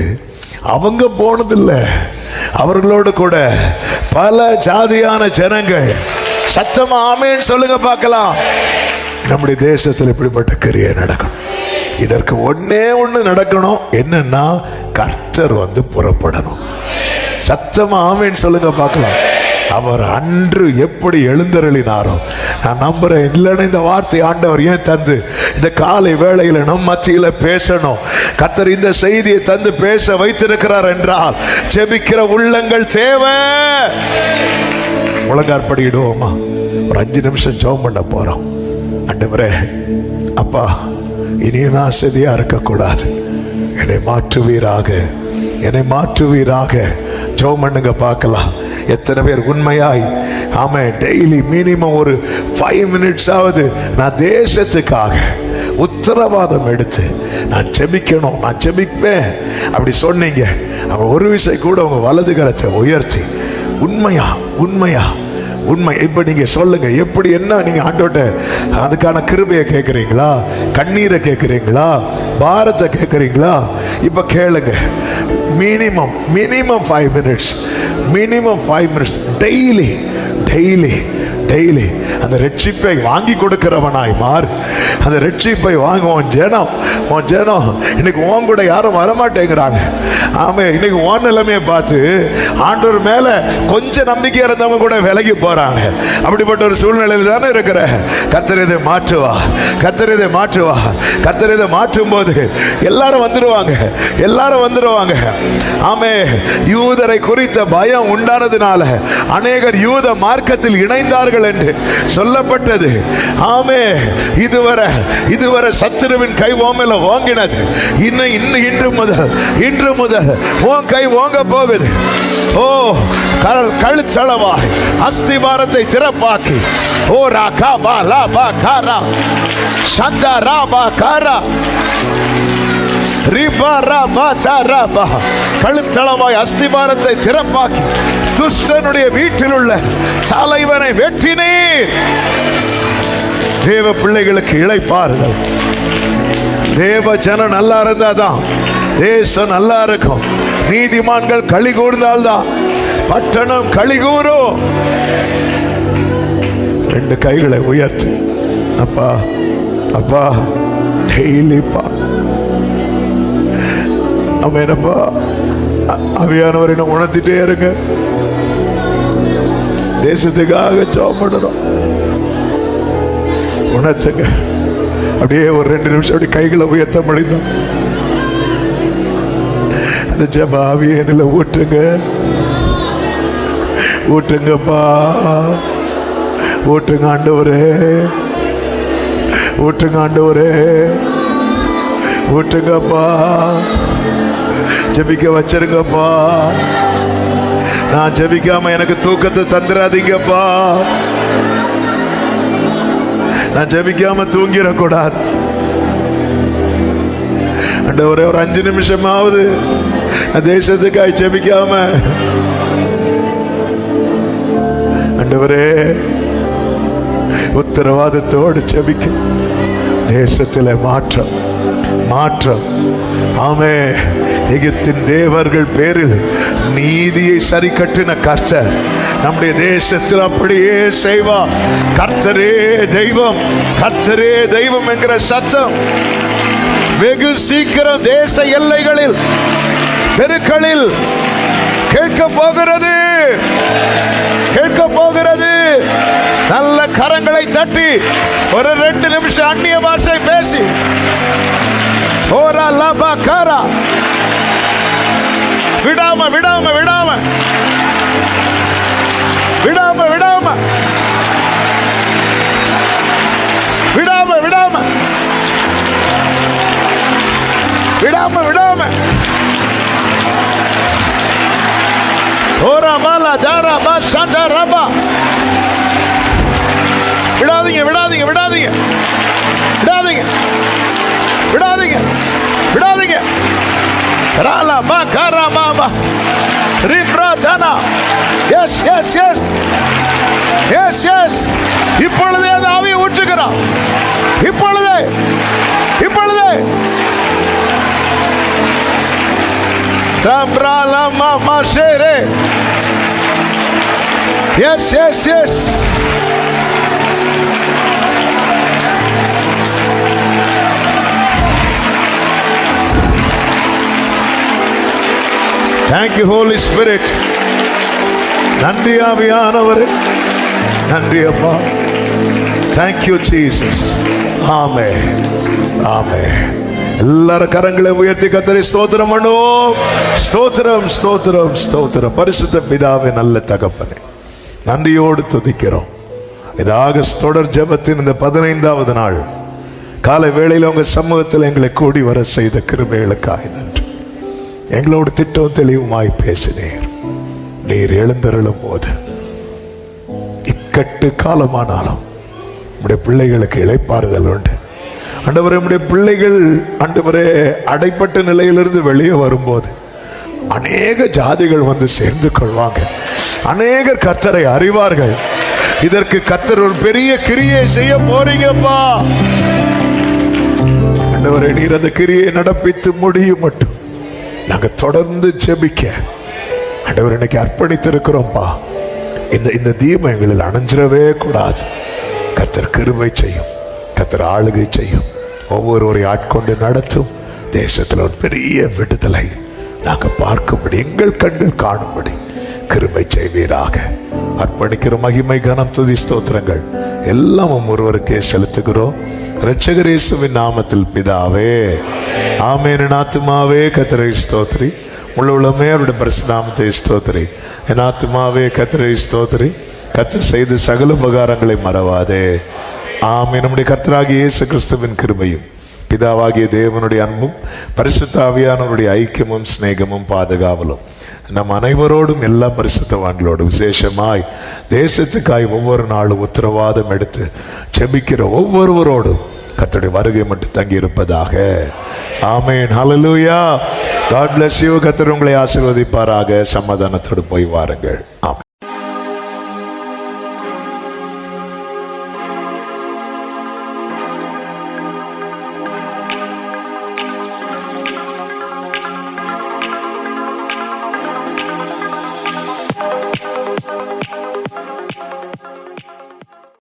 அவங்க போனதில்லை, அவர்களோடு கூட பல ஜாதியான ஜனங்கள். சத்தமா ஆமென் சொல்லுங்க பார்க்கலாம். நம்முடைய தேசத்தில் இப்படிப்பட்ட கிரியை நடக்கணும். இதற்கு ஒன்னே ஒண்ணு நடக்கணும். என்னன்னா கர்த்தர் புறப்படணும். சத்தமா ஆமென் சொல்லுங்க பார்க்கலாம். அவர் அன்று எப்படி எழுந்தருளினாரோ நான் நம்புறேன். இல்லைன்னா இந்த வார்த்தை ஆண்டவர் ஏன் தந்து இந்த காலை வேளையில நம் மத்தியில பேசணும். கர்த்தர் இந்த செய்தியை தந்து பேச வைத்திருக்கிறார் என்றால் ஜெபிக்கிற உள்ளங்கள் தேவை. முழங்காற்படியிடுவோமா? ஒரு 5 நிமிஷம் ஜெபம் பண்ண போறோம். ஆண்டவரே, அப்பா, இனி நான் செதியா இருக்கக்கூடாது. என்னை மாற்றுவீராக, என்னை மாற்றுவீராக. ஜெபம் பண்ணுங்க பார்க்கலாம். எத்தனை பேர் உண்மையாய் ஆமென் டெய்லி மினிமம் ஒரு 5 மினிட்ஸ் ஆவது நான் தேசத்துக்காக உத்தரவாதம் எடுத்து நான் ஜெபிக்கணும், நான் ஜெபிப்பேன் அப்படி சொன்னீங்க. அவங்க ஒரு விஷயம் கூட உங்க வலது கரத்தை உயர்த்தி உண்மையா உண்மையா உண்மை இப்ப நீங்க சொல்லுங்க. எப்படி என்ன நீங்க ஆண்டோட்ட அதுக்கான கிருபையை கேட்குறீங்களா, கண்ணீரை கேட்குறீங்களா, பாரத்தை கேட்குறீங்களா? இப்ப கேளுங்க. Minimum 5 minutes, minimum 5 minutes daily daily daily அந்த ரட்சிப்பை வாங்கி கொடுக்கிறவனாய் மாறு. அந்த ரட்சிப்பை வாங்குவோம். உன் ஜனம் இன்னைக்கு உன் கூட யாரும் வரமாட்டேங்கிறாங்க. ஆமே, இன்னைக்கு உன் நிலைமையை பார்த்து ஆண்டவர் மேல கொஞ்சம் நம்பிக்கை இருந்தவங்க கூட விலகி போறாங்க. அப்படிப்பட்ட ஒரு சூழ்நிலையில் தானே இருக்கிற. கர்த்தர் இதை மாற்றுவா, கர்த்தர் இதை மாற்றுவா. கர்த்தர் இதை மாற்றும் போது எல்லாரும் வந்துருவாங்க, எல்லாரும் வந்துருவாங்க. ஆமே, யூதரை குறித்த பயம் உண்டானதுனால அநேகர் யூத மார்க்கத்தில் இணைந்தார்கள் என்று சொல்லப்பட்டது. ஆமே, இதுவரை சத்துருவின் கை ஓமையில வாங்கினது. இன்று முதல் உன் கை வாங்க போகுது. ஓ கழுத்தளவாய் அஸ்திவாரத்தை திறப்பாக்கி ஓ ராகா பா லா பா காரா சந்தா ரா பா காரா கழுத்தளவாய் அஸ்திபாரத்தை திறப்பாக்கி துஷ்டனுடைய வீட்டில் உள்ள தலைவனை வெட்டினீர். தேவ பிள்ளைகளுக்கு இளைப்பாறுதல். தேவ ஜனம் நல்லா இருந்தாதான் தேசம் நல்லா இருக்கும். நீதிமான்கள் களி கூர்ந்தால்தான் பட்டணம் களி கூறும். 2 கைகளை உயர்த்து. அப்பா அப்பா டெய்லிப்பா அமேனப்பா அவியானவரை நான் உணர்த்திட்டே இருங்க. தேசத்துக்காக ஜெபம் பண்ணுறோம். உணர்த்துங்க. அப்படியே ஒரு 2 நிமிஷம் அப்படி கைகளை உயர்த்த முடிந்தோம். அந்த ஜெப ஆவியை என்னில் ஊற்றுங்க, ஊற்றுங்கப்பா, ஊற்றுங்க ஆண்டவரே, ஊற்றுங்க ஆண்டவரே, ஊற்றுங்கப்பா, ஜெபிக்க வச்சிருங்கப்பா.
நான் ஜெபிக்காம எனக்கு தூக்கத்தை தந்துடாதீங்கப்பா. நான் ஜெபிக்காம தூங்கிடக்கூடாது ஆண்டவரே. ஒரு 5 நிமிஷமாவது தேசத்துக்காய் ஜெபிக்காம ஆண்டவரே உத்தரவாதத்தோடு ஜெபிக்க தேசத்தில் மாற்றம் மாற்றம். ஆமே, எகிப்தின் தேவர்கள் பேரில் நீதியை சரி கட்டின கர்த்தர் நம்முடைய தேசத்தில் அப்படியே செய்வார். கர்த்தரே தெய்வம், கர்த்தரே தெய்வம் என்கிற சத்தம் வெகு சீக்கிரம் தேச எல்லைகளில் தெருக்களில் கேட்க போகிறது, கேட்க போகிறது. நல்ல கரங்களை தட்டி ஒரு 2 நிமிஷம் அந்நிய பாஷை பேசி ஓரா லாபா காரா விடாம விடாம விடாம விடாம விடாம விடாம விடாம விடாம விடாம ஓரா மாலா தாரா பா சந்தா ரபா. விடாதீங்க விடாதீங்க விடாதீங்க விடாதீங்க விடாதீங்க விடாதீங்க. ராலா பா காரா பாபா ரிப்ரா தானா. Yes yes yes yes yes. இப்பொழுதே அந்த ஆவியை ஊற்றுகிறான். இப்பொழுதே இப்பொழுதே ரப்ரா லமா மாஷேரே. Yes yes yes. Thank you Holy Spirit. நன்றி ஆவியானவரே, நன்றி அப்பா. Thank you Jesus. ஆமென் ஆமென். எல்லாரும் கரங்களை உயர்த்தி கர்த்தரை ஸ்தோத்திரம் பண்ணுவோம். ஸ்தோத்திரம் ஸ்தோத்திரம் ஸ்தோத்திரம். பரிசுத்த பிதாவே, நல்ல தகப்பனே, நன்றியோடு துதிக்கிறோம். இது ஆகஸ்ட் தொடர் ஜெபத்தின் இந்த 15வது நாள் காலை வேளையில் உங்க சமூகத்தில் எங்களை கூடி வர செய்த கிருபைகளுக்காக நன்றி. எங்களோடு திட்டம் தெளிவுமாய் பேசினீர். நீர் எழுந்தருளும் போது இக்கட்டு காலமானாலும் நம்முடைய பிள்ளைகளுக்கு இளைப்பாறுதல் உண்டு. ஆண்டவரே, நம்முடைய பிள்ளைகள் ஆண்டவரே அடைப்பட்ட நிலையிலிருந்து வெளியே வரும்போது அநேக ஜாதிகள் வந்து சேர்ந்து கொள்வாங்க. அநேகர் கர்த்தரை அறிவார்கள். இதற்கு கர்த்தர் ஒரு பெரிய கிரியை செய்ய போறீங்கப்பா. ஆண்டவரே, நீர் அந்த கிரியை நடப்பித்து முடியும் மட்டும் நாங்க தொடர்ந்து ஜெபிக்க ஆண்டவர் இன்னைக்கு அர்ப்பணித்திருக்கிறோம்ப்பா. இந்த தீபம் எங்களில் அணைஞ்சிடவே கூடாது. கர்த்தர் கிருபை செய்யும், கர்த்தர் ஆளுகை செய்யும், ஒவ்வொருவரை ஆட்கொண்டு நடத்தும். தேசத்தில் ஒரு பெரிய விடுதலை நாங்க பார்க்கும்படி, எங்கள் கண்ணில் காணும்படி கிருபை செய்வீராக. அர்ப்பணிக்கிற மகிமை கனம் துதி ஸ்தோத்திரங்கள் எல்லாம் ஒருவருக்கே செலுத்துகிறோம். இரட்சகர் இயேசுவின் நாமத்தில் பிதாவே, ஆமென். என் ஆத்துமாவே கர்த்தரை ஸ்தோத்திரி, உள்ளமே அவருடைய பரிசுத்த நாமத்தை ஸ்தோத்திரி. என் ஆத்துமாவே கர்த்தரை ஸ்தோத்திரி, கர்த்தர் செய்து சகல உபகாரங்களை மறவாதே. ஆமென். நம்முடைய கர்த்தராகிய இயேசு கிறிஸ்துவின் கிருபையும் பிதாவாகிய தேவனுடைய அன்பும் பரிசுத்த ஆவியானவருடைய ஐக்கியமும் சிநேகமும் பாதுகாவலும் நம் அனைவரோடும், எல்லா பரிசுத்தவான்களோடும், விசேஷமாய் தேசத்துக்காய் ஒவ்வொரு நாளும் உத்தரவாதம் எடுத்து ஜெபிக்கிற ஒவ்வொருவரோடும் கர்த்தருடைய வருகை மட்டும் தங்கி இருப்பதாக. ஆமென். ஹல்லேலூயா. God bless you. கர்த்தர் உங்களை ஆசீர்வதிப்பாராக. சமாதானத்தோடு போய் வாருங்கள். ஆமென்.